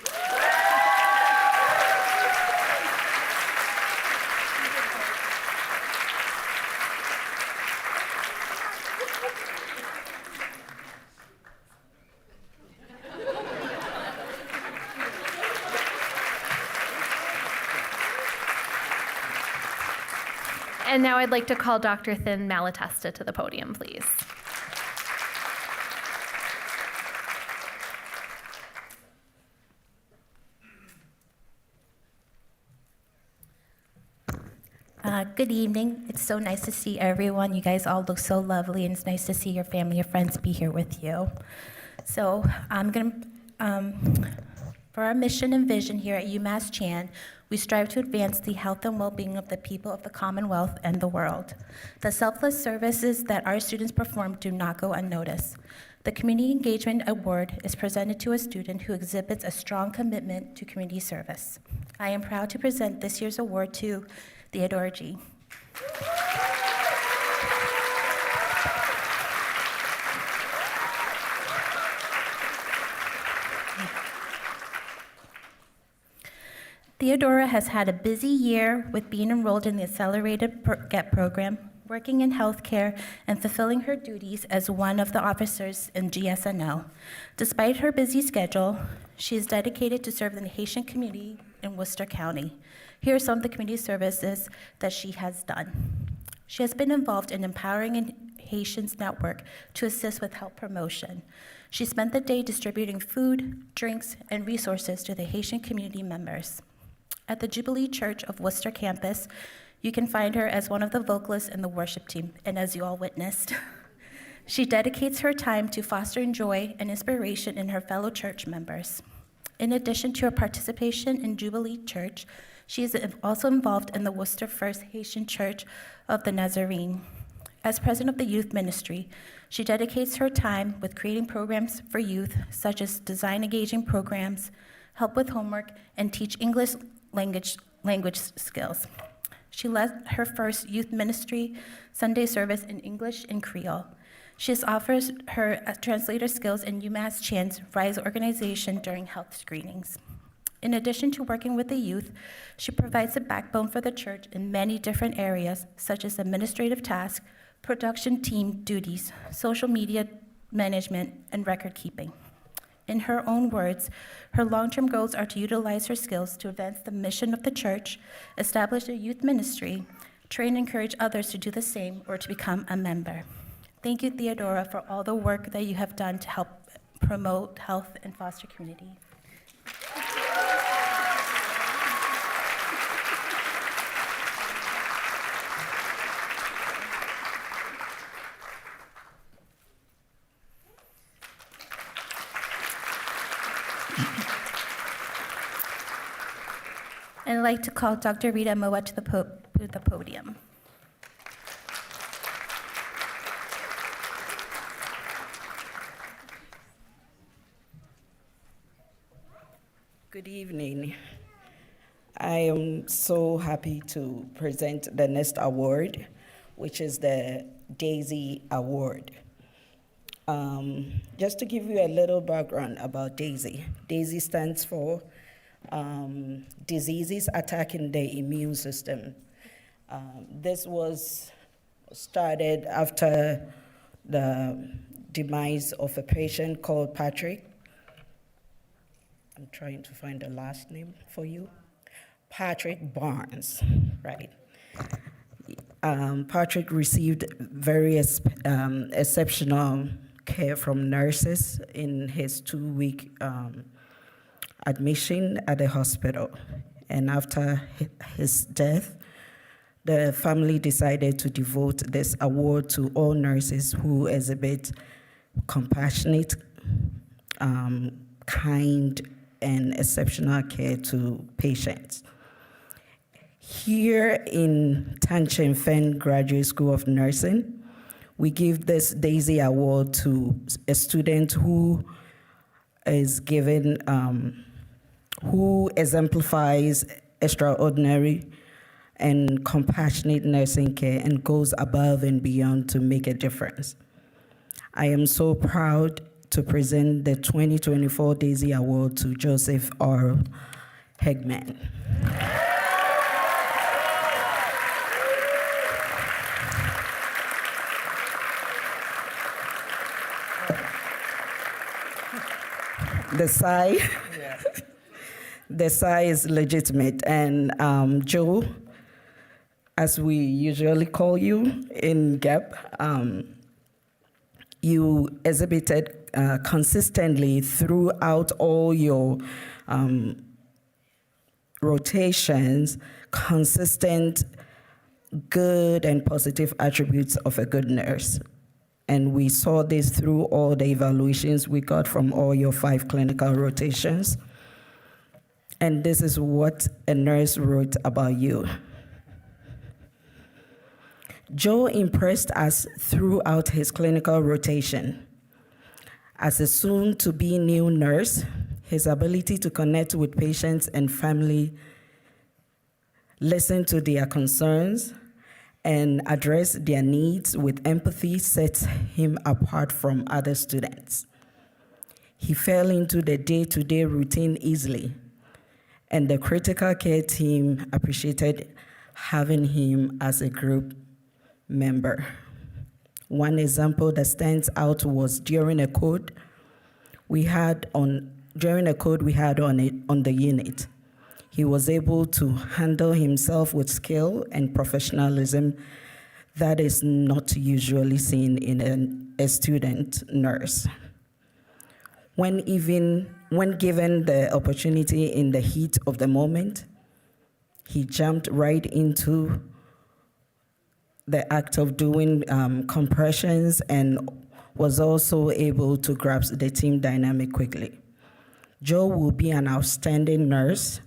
And now I'd like to call Dr. Thin Malatesta to the podium, please. Good evening. It's so nice to see everyone. You guys all look so lovely, and it's nice to see your family, your friends be here with you. So I'm going to, for our mission and vision here at UMass Chan, we strive to advance the health and well-being of the people of the Commonwealth and the world. The selfless services that our students perform do not go unnoticed. The Community Engagement Award is presented to a student who exhibits a strong commitment to community service. I am proud to present this year's award to Theodora G. Theodora has had a busy year with being enrolled in the Accelerated GET program, working in healthcare, and fulfilling her duties as one of the officers in GSNL. Despite her busy schedule, she is dedicated to serve the Haitian community in Worcester County. Here are some of the community services that she has done. She has been involved in empowering Haitians Network to assist with health promotion. She spent the day distributing food, drinks, and resources to the Haitian community members. At the Jubilee Church of Worcester campus, you can find her as one of the vocalists in the worship team, and as you all witnessed. She dedicates her time to fostering joy and inspiration in her fellow church members. In addition to her participation in Jubilee Church, she is also involved in the Worcester First Haitian Church of the Nazarene. As president of the youth ministry, she dedicates her time with creating programs for youth, such as design engaging programs, help with homework, and teach English language skills. She led her first youth ministry Sunday service in English and Creole. She has offered her translator skills in UMass Chan's RISE organization during health screenings. In addition to working with the youth, she provides a backbone for the church in many different areas, such as administrative tasks, production team duties, social media management, and record keeping. In her own words, her long-term goals are to utilize her skills to advance the mission of the church, establish a youth ministry, train and encourage others to do the same or to become a member. Thank you, Theodora, for all the work that you have done to help promote health and foster community. And I'd like to call Dr. Rita Moa to the podium. Good evening. I am so happy to present the next award, which is the Daisy Award. Just to give you a little background about Daisy. Daisy stands for diseases attacking the immune system. This was started after the demise of a patient called Patrick. I'm trying to find the last name for you. Patrick Barnes, right. Patrick received very exceptional care from nurses in his 2-week admission at the hospital. And after his death, the family decided to devote this award to all nurses who exhibit compassionate, kind, and exceptional care to patients. Here in Chingfen Graduate School of Nursing, we give this Daisy Award to a student who is given, who exemplifies extraordinary and compassionate nursing care and goes above and beyond to make a difference. I am so proud to present the 2024 Daisy Award to Joseph R. Hegman. The sigh is legitimate, and Joe, as we usually call you in GEP, you exhibited consistently throughout all your rotations, consistent good and positive attributes of a good nurse. And we saw this through all the evaluations we got from all your 5 clinical rotations. And this is what a nurse wrote about you. Joe impressed us throughout his clinical rotation. As a soon-to-be new nurse, his ability to connect with patients and family, listen to their concerns, and address their needs with empathy sets him apart from other students. He fell into the day-to-day routine easily, and the critical care team appreciated having him as a group member. One example that stands out was during a code we had on the unit. He was able to handle himself with skill and professionalism that is not usually seen in a student nurse. When given the opportunity in the heat of the moment, he jumped right into the act of doing compressions and was also able to grasp the team dynamic quickly. Joe will be an outstanding nurse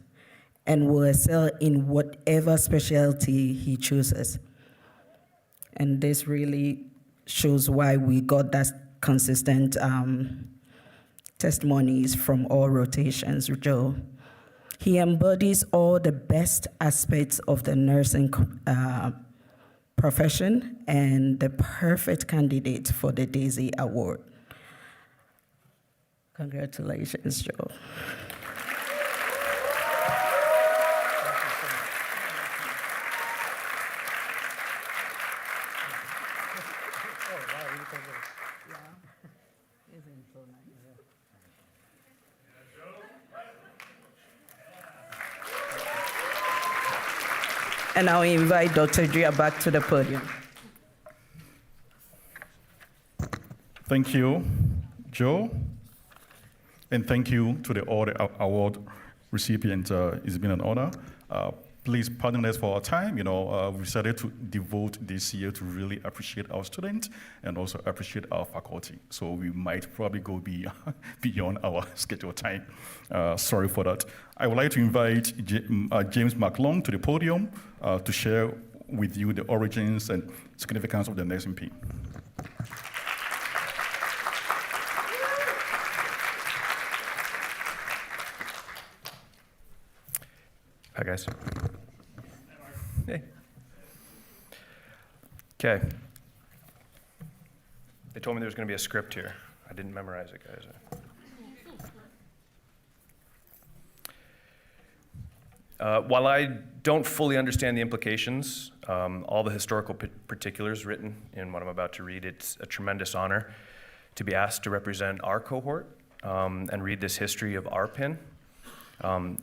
and will excel in whatever specialty he chooses. And this really shows why we got that consistent testimonies from all rotations, Joe. He embodies all the best aspects of the nursing profession and the perfect candidate for the Daisy Award. Congratulations, Joe. And I'll invite Dr. Drea back to the podium. Thank you, Joe. And thank you to all the award recipients. It's been an honor. Please pardon us for our time. We decided to devote this year to really appreciate our students and also appreciate our faculty. So we might probably go beyond our scheduled time. Sorry for that. I would like to invite James McClung to the podium to share with you the origins and significance of the nursing pin. Hi, guys. Hey. Okay. They told me there was going to be a script here. I didn't memorize it, guys. While I don't fully understand the implications, all the historical particulars written in what I'm about to read, it's a tremendous honor to be asked to represent our cohort and read this history of our pin.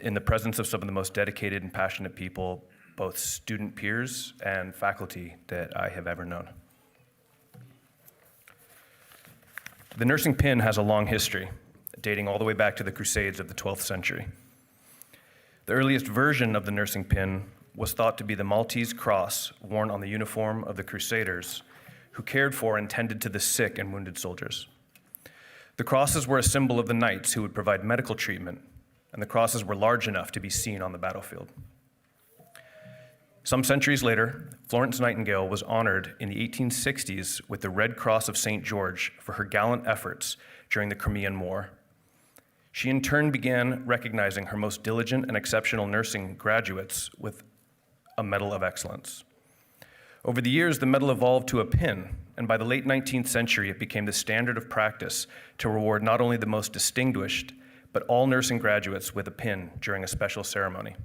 In the presence of some of the most dedicated and passionate people, both student peers and faculty that I have ever known. The nursing pin has a long history, dating all the way back to the Crusades of the 12th century. The earliest version of the nursing pin was thought to be the Maltese cross worn on the uniform of the Crusaders who cared for and tended to the sick and wounded soldiers. The crosses were a symbol of the knights who would provide medical treatment, and the crosses were large enough to be seen on the battlefield. Some centuries later, Florence Nightingale was honored in the 1860s with the Red Cross of St. George for her gallant efforts during the Crimean War. She in turn began recognizing her most diligent and exceptional nursing graduates with a Medal of Excellence. Over the years, the medal evolved to a pin, and by the late 19th century, it became the standard of practice to reward not only the most distinguished, but all nursing graduates with a pin during a special ceremony.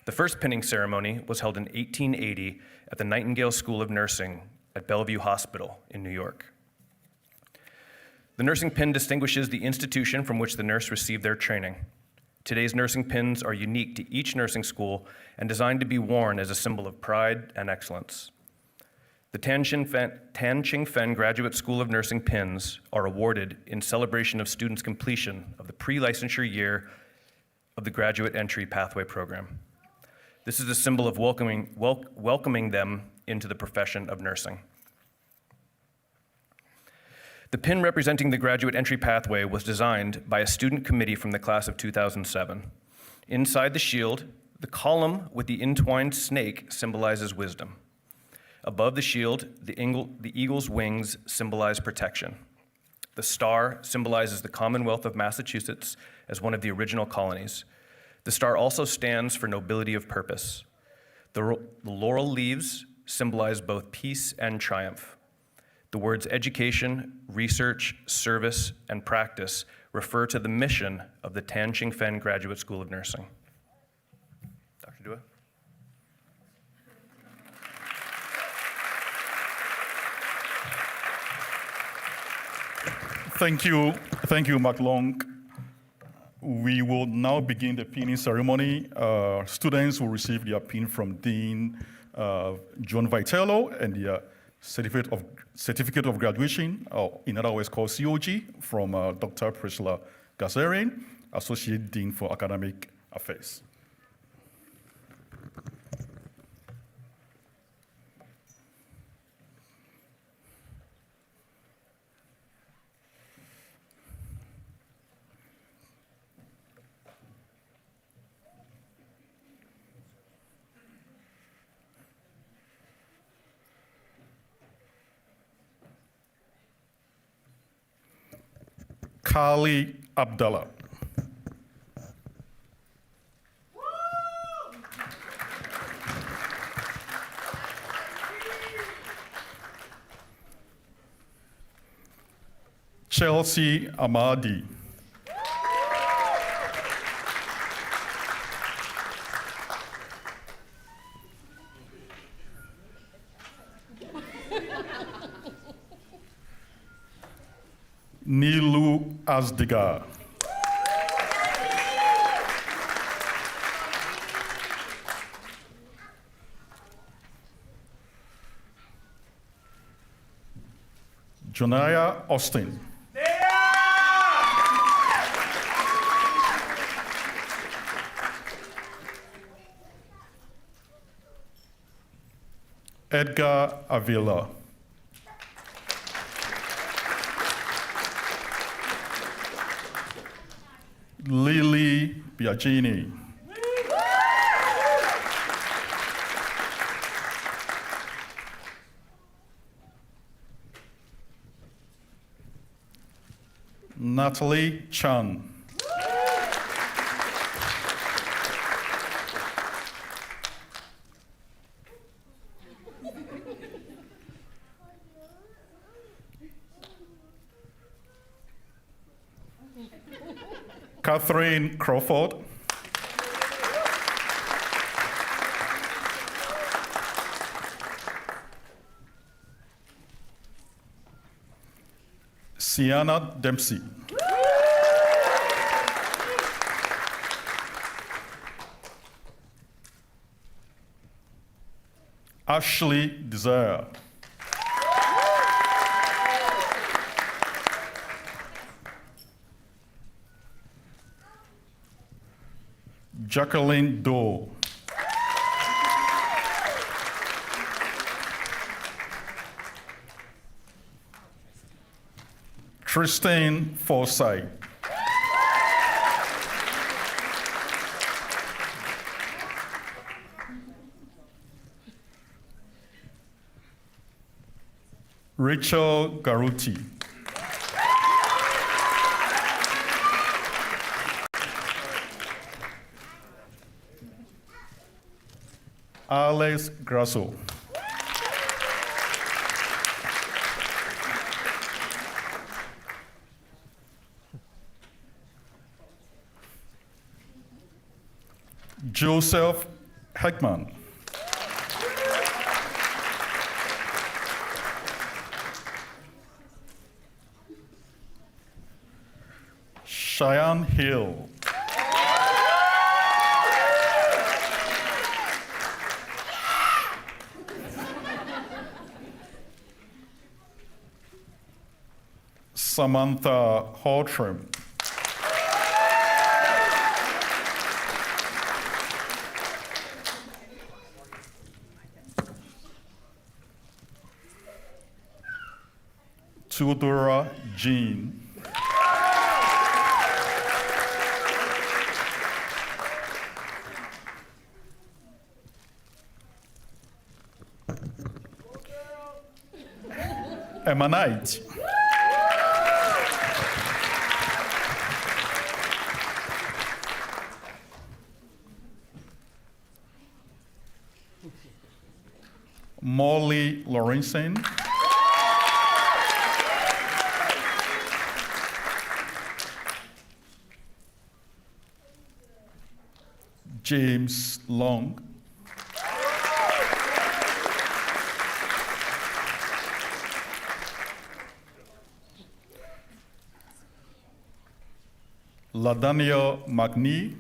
The first pinning ceremony was held in 1880 at the Nightingale School of Nursing at Bellevue Hospital in New York. The nursing pin distinguishes the institution from which the nurse received their training. Today's nursing pins are unique to each nursing school and designed to be worn as a symbol of pride and excellence. The Chingfen Graduate School of Nursing pins are awarded in celebration of students' completion of the pre-licensure year of the Graduate Entry Pathway Program. This is a symbol of welcoming them into the profession of nursing. The pin representing the graduate entry pathway was designed by a student committee from the class of 2007. Inside the shield, the column with the entwined snake symbolizes wisdom. Above the shield, the eagle's wings symbolize protection. The star symbolizes the Commonwealth of Massachusetts as one of the original colonies. The star also stands for nobility of purpose. The laurel leaves symbolize both peace and triumph. The words education, research, service, and practice refer to the mission of the Chingfen Graduate School of Nursing. Dr. Dua? Thank you, Mark Long. We will now begin the pinning ceremony. Students will receive their pin from Dean John Vitello and their certificate of graduation, in other words called COG, from Dr. Priscilla Gazarian, Associate Dean for Academic Affairs. Kali Abdallah. Chelsea Amadi. Nilu Azdiga. Jonaya Austin. Edgar Avila. Lily Biagini. Natalie Chan. Catherine Crawford. Sienna Dempsey. Ashley Desire. Jacqueline Doe. Tristan Forsyth. Rachel Garuti. Alex Grasso. Joseph Heckman. Cheyenne Hill. Samantha Hawtrim. Theodora Jean. Emanite. Molly Lorenzen. James Long. Ladania McNee.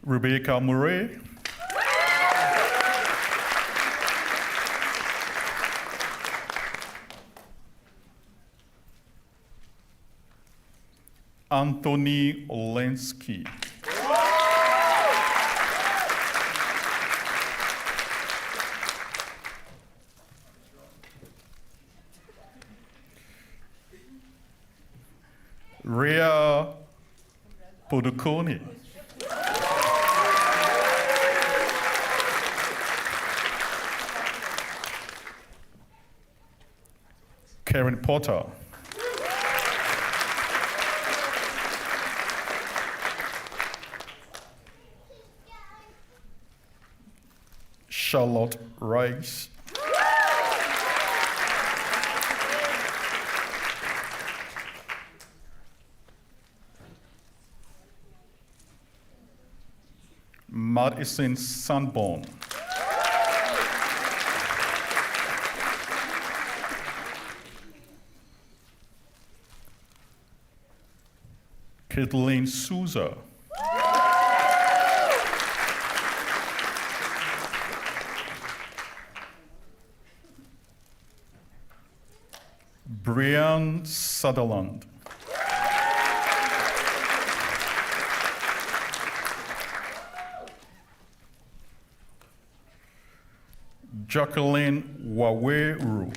Rebecca Murray. Anthony Olensky. Rhea Podoconi. Karen Potter. Charlotte Rice. Madison Sanborn. Kathleen Souza. Brian Sutherland. Jacqueline Waweru.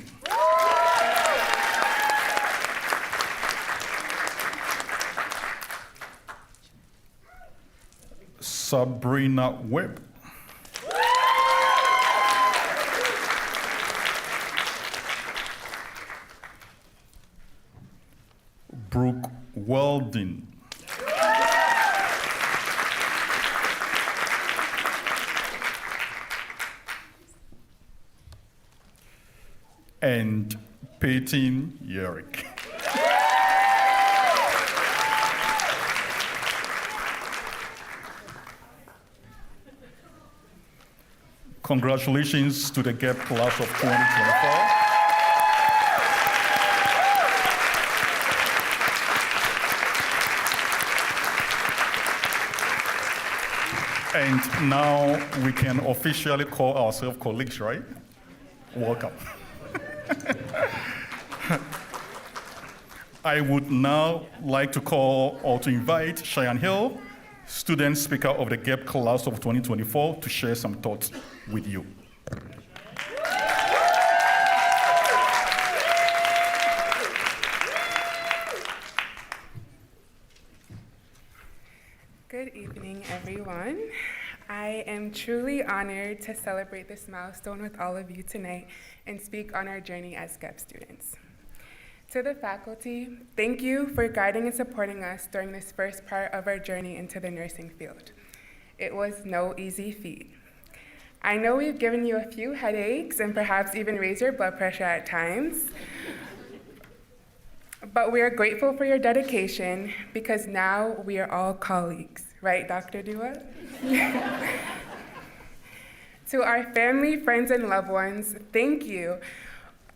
Sabrina Webb. Brooke Weldon. And Peyton Yerrick. Congratulations to the GAP class of 2024. And now we can officially call ourselves colleagues, right? Welcome. I would now like to call or to invite Cheyenne Hill, student speaker of the GAP class of 2024, to share some thoughts with you. Good evening, everyone. I am truly honored to celebrate this milestone with all of you tonight and speak on our journey as GEP students. To the faculty, thank you for guiding and supporting us during this first part of our journey into the nursing field. It was no easy feat. I know we've given you a few headaches and perhaps even raised your blood pressure at times, but we are grateful for your dedication because now we are all colleagues. Right, Dr. Dua? To our family, friends, and loved ones, thank you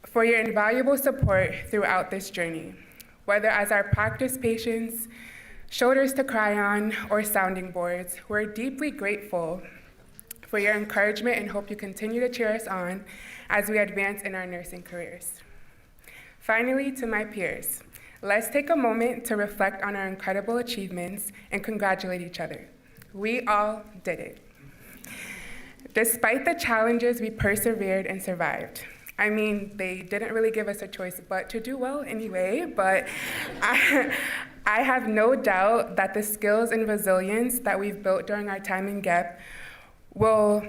for your invaluable support throughout this journey, whether as our practice patients, shoulders to cry on, or sounding boards. We're deeply grateful for your encouragement and hope you continue to cheer us on as we advance in our nursing careers. Finally, to my peers, Let's take a moment to reflect on our incredible achievements and congratulate each other. We all did it. Despite the challenges, we persevered and survived. I mean, they didn't really give us a choice but to do well anyway, but I have no doubt that the skills and resilience that we've built during our time in GEP will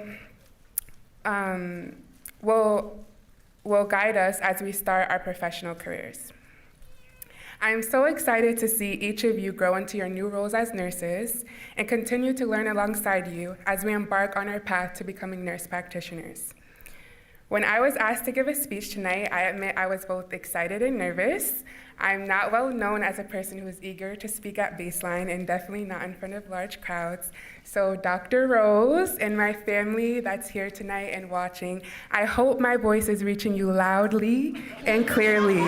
guide us as we start our professional careers. I am so excited to see each of you grow into your new roles as nurses and continue to learn alongside you as we embark on our path to becoming nurse practitioners. When I was asked to give a speech tonight, I admit I was both excited and nervous. I'm not well known as a person who is eager to speak at baseline and definitely not in front of large crowds. So Dr. Rose and my family that's here tonight and watching, I hope my voice is reaching you loudly and clearly.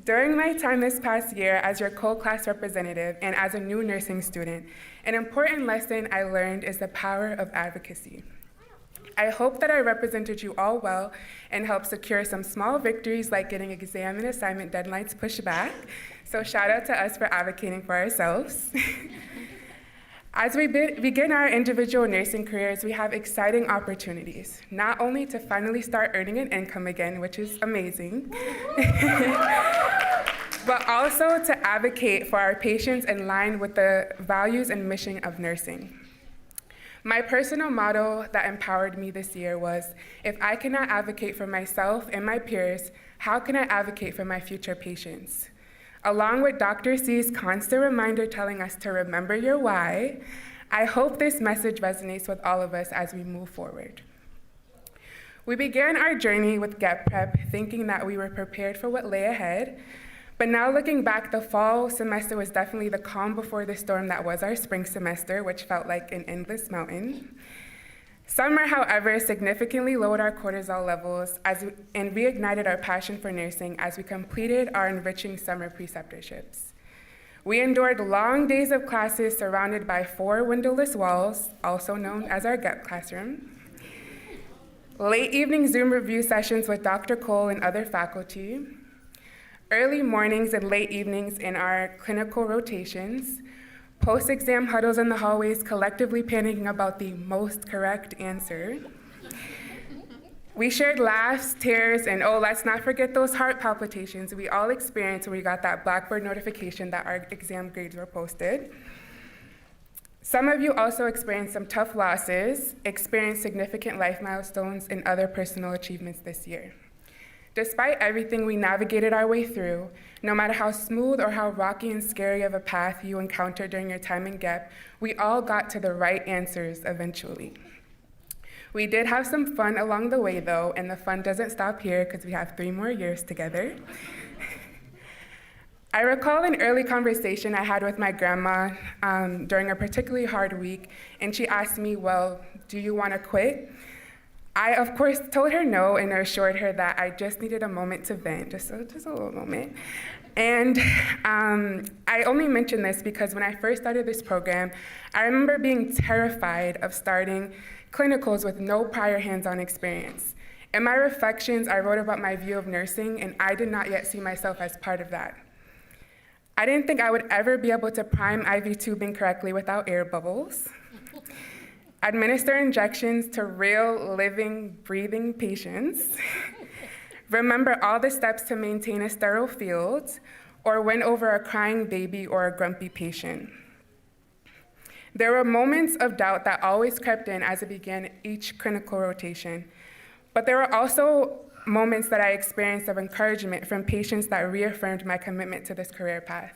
During my time this past year as your co-class representative and as a new nursing student, an important lesson I learned is the power of advocacy. I hope that I represented you all well and helped secure some small victories like getting exam and assignment deadlines pushed back. So shout out to us for advocating for ourselves. As we begin our individual nursing careers, we have exciting opportunities, not only to finally start earning an income again, which is amazing, but also to advocate for our patients in line with the values and mission of nursing. My personal motto that empowered me this year was, if I cannot advocate for myself and my peers, how can I advocate for my future patients? Along with Dr. C's constant reminder telling us to remember your why, I hope this message resonates with all of us as we move forward. We began our journey with GEP Prep thinking that we were prepared for what lay ahead, but now looking back, the fall semester was definitely the calm before the storm that was our spring semester, which felt like an endless mountain. Summer, however, significantly lowered our cortisol levels and reignited our passion for nursing as we completed our enriching summer preceptorships. We endured long days of classes surrounded by 4 windowless walls, also known as our GEP classroom, late evening Zoom review sessions with Dr. Cole and other faculty, early mornings and late evenings in our clinical rotations, post-exam huddles in the hallways collectively panicking about the most correct answer. We shared laughs, tears, and oh, let's not forget those heart palpitations we all experienced when we got that Blackboard notification that our exam grades were posted. Some of you also experienced some tough losses, experienced significant life milestones, and other personal achievements this year. Despite everything we navigated our way through, no matter how smooth or how rocky and scary of a path you encountered during your time in GEP, we all got to the right answers eventually. We did have some fun along the way though, and the fun doesn't stop here because we have 3 more years together. I recall an early conversation I had with my grandma during a particularly hard week, and she asked me, well, do you want to quit? I, of course, told her no and assured her that I just needed a moment to vent, just a little moment. And I only mention this because when I first started this program, I remember being terrified of starting clinicals with no prior hands-on experience. In my reflections, I wrote about my view of nursing, and I did not yet see myself as part of that. I didn't think I would ever be able to prime IV tubing correctly without air bubbles, administer injections to real, living, breathing patients, remember all the steps to maintain a sterile field, or win over a crying baby or a grumpy patient. There were moments of doubt that always crept in as I began each clinical rotation, but there were also moments that I experienced of encouragement from patients that reaffirmed my commitment to this career path.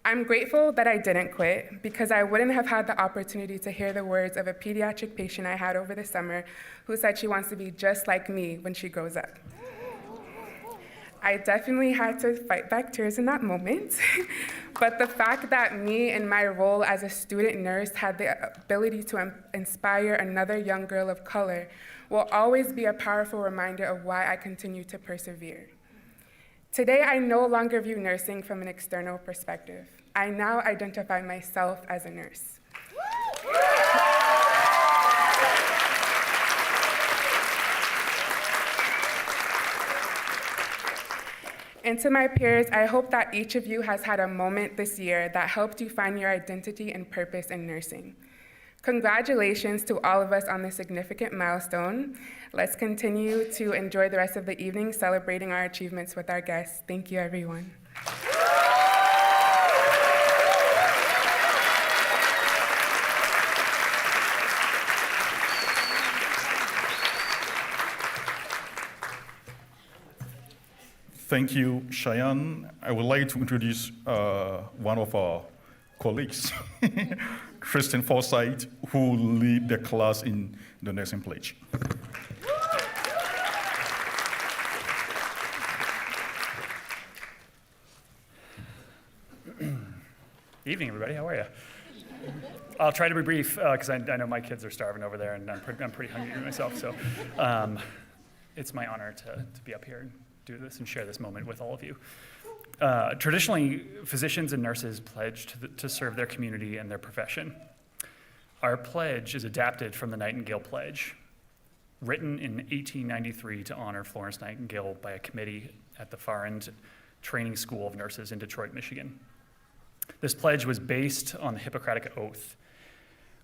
I'm grateful that I didn't quit because I wouldn't have had the opportunity to hear the words of a pediatric patient I had over the summer who said she wants to be just like me when she grows up. I definitely had to fight back tears in that moment, but the fact that me and my role as a student nurse had the ability to inspire another young girl of color will always be a powerful reminder of why I continue to persevere. Today, I no longer view nursing from an external perspective. I now identify myself as a nurse. And to my peers, I hope that each of you has had a moment this year that helped you find your identity and purpose in nursing. Congratulations to all of us on this significant milestone. Let's continue to enjoy the rest of the evening celebrating our achievements with our guests. Thank you, everyone. Thank you, Cheyenne. I would like to introduce one of our colleagues, Kristen Forsyth, who will lead the class in the nursing pledge. Evening, everybody. How are you? I'll try to be brief because I know my kids are starving over there, and I'm pretty hungry myself. So it's my honor to be up here and do this and share this moment with all of you. Traditionally, physicians and nurses pledge to serve their community and their profession. Our pledge is adapted from the Nightingale Pledge, written in 1893 to honor Florence Nightingale by a committee at the Farrand Training School of Nurses in Detroit, Michigan. This pledge was based on the Hippocratic Oath.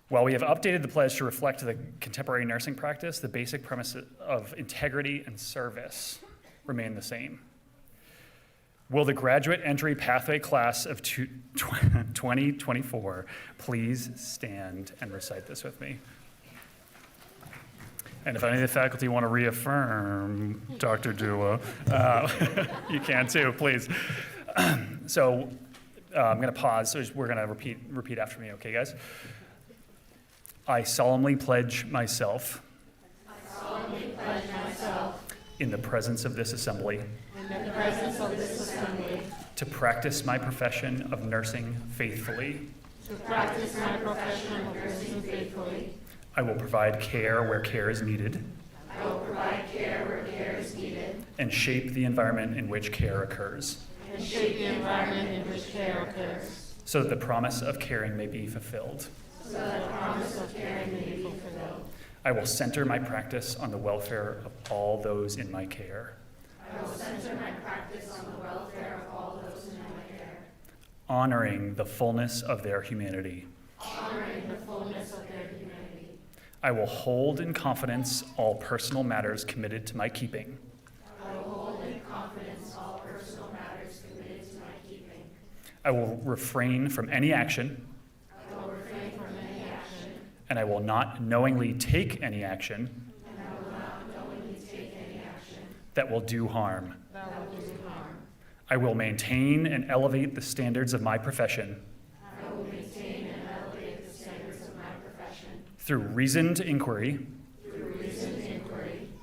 While we have updated the pledge to reflect the contemporary nursing practice, the basic premise of integrity and service remain the same. Will the graduate entry pathway class of 2024 please stand and recite this with me? And if any of the faculty want to reaffirm Dr. Dua, you can too, please. So I'm going to pause. So we're going to repeat after me, okay, guys? I solemnly pledge myself. In the presence of this assembly. To practice my profession of nursing faithfully. I will provide care where care is needed. And shape the environment in which care occurs. So that the promise of caring may be fulfilled. I will center my practice on the welfare of all those in my care. Honoring the fullness of their humanity. I will hold in confidence all personal matters committed to my keeping. I will refrain from any action. And I will not knowingly take any action. That will do harm. I will maintain and elevate the standards of my profession. Through reasoned inquiry.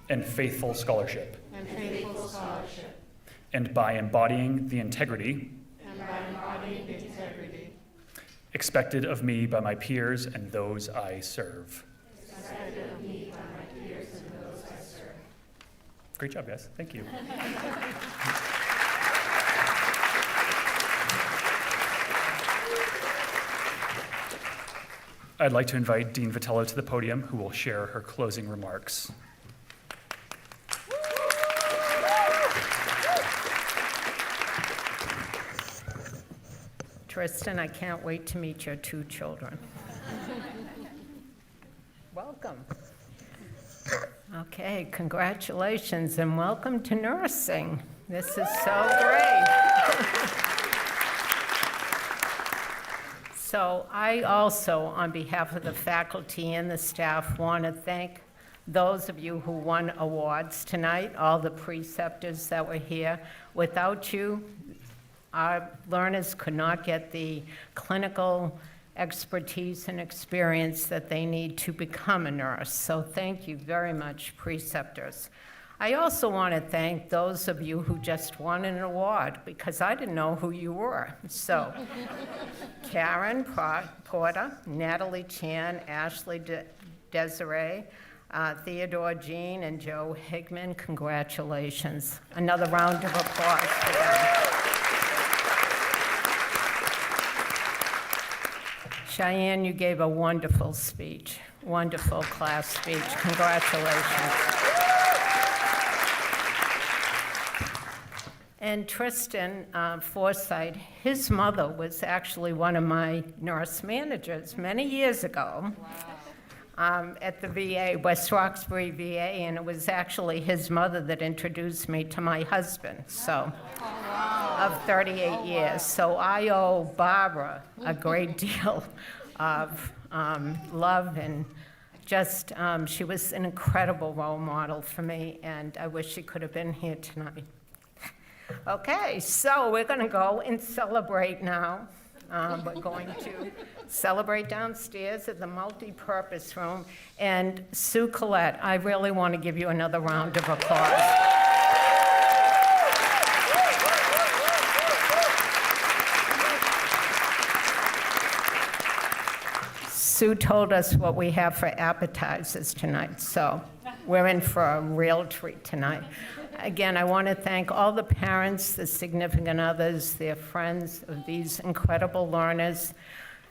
And faithful scholarship. And by embodying the integrity. Expected of me by my peers and those I serve. Great job, guys. Thank you. I'd like to invite Dean Vitello to the podium, who will share her closing remarks. Tristan, I can't wait to meet your two children. Welcome. Okay, congratulations and welcome to nursing. This is so great. So I also, on behalf of the faculty and the staff, want to thank those of you who won awards tonight, all the preceptors that were here. Without you, our learners could not get the clinical expertise and experience that they need to become a nurse. So thank you very much, preceptors. I also want to thank those of you who just won an award, because I didn't know who you were. So Karen Porter, Natalie Chan, Ashley Desiree, Theodore Jean, and Joe Higman, congratulations. Another round of applause for them. Cheyenne, you gave a wonderful speech, wonderful class speech. Congratulations. And Tristan Forsythe, his mother was actually one of my nurse managers many years ago at the VA, West Roxbury VA, and it was actually his mother that introduced me to my husband, so, of 38 years. So I owe Barbara a great deal of love, and just, she was an incredible role model for me, and I wish she could have been here tonight. Okay, so we're going to go and celebrate now. We're going to celebrate downstairs at the multi-purpose room. And Sue Collette, I really want to give you another round of applause. Sue told us what we have for appetizers tonight, so we're in for a real treat tonight. Again, I want to thank all the parents, the significant others, their friends of these incredible learners.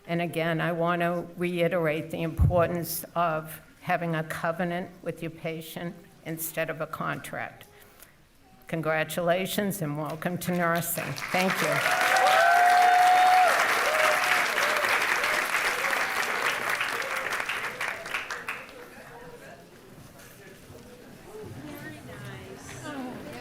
And again, I want to reiterate the importance of having a covenant with your patient instead of a contract. Congratulations and welcome to nursing. Thank you.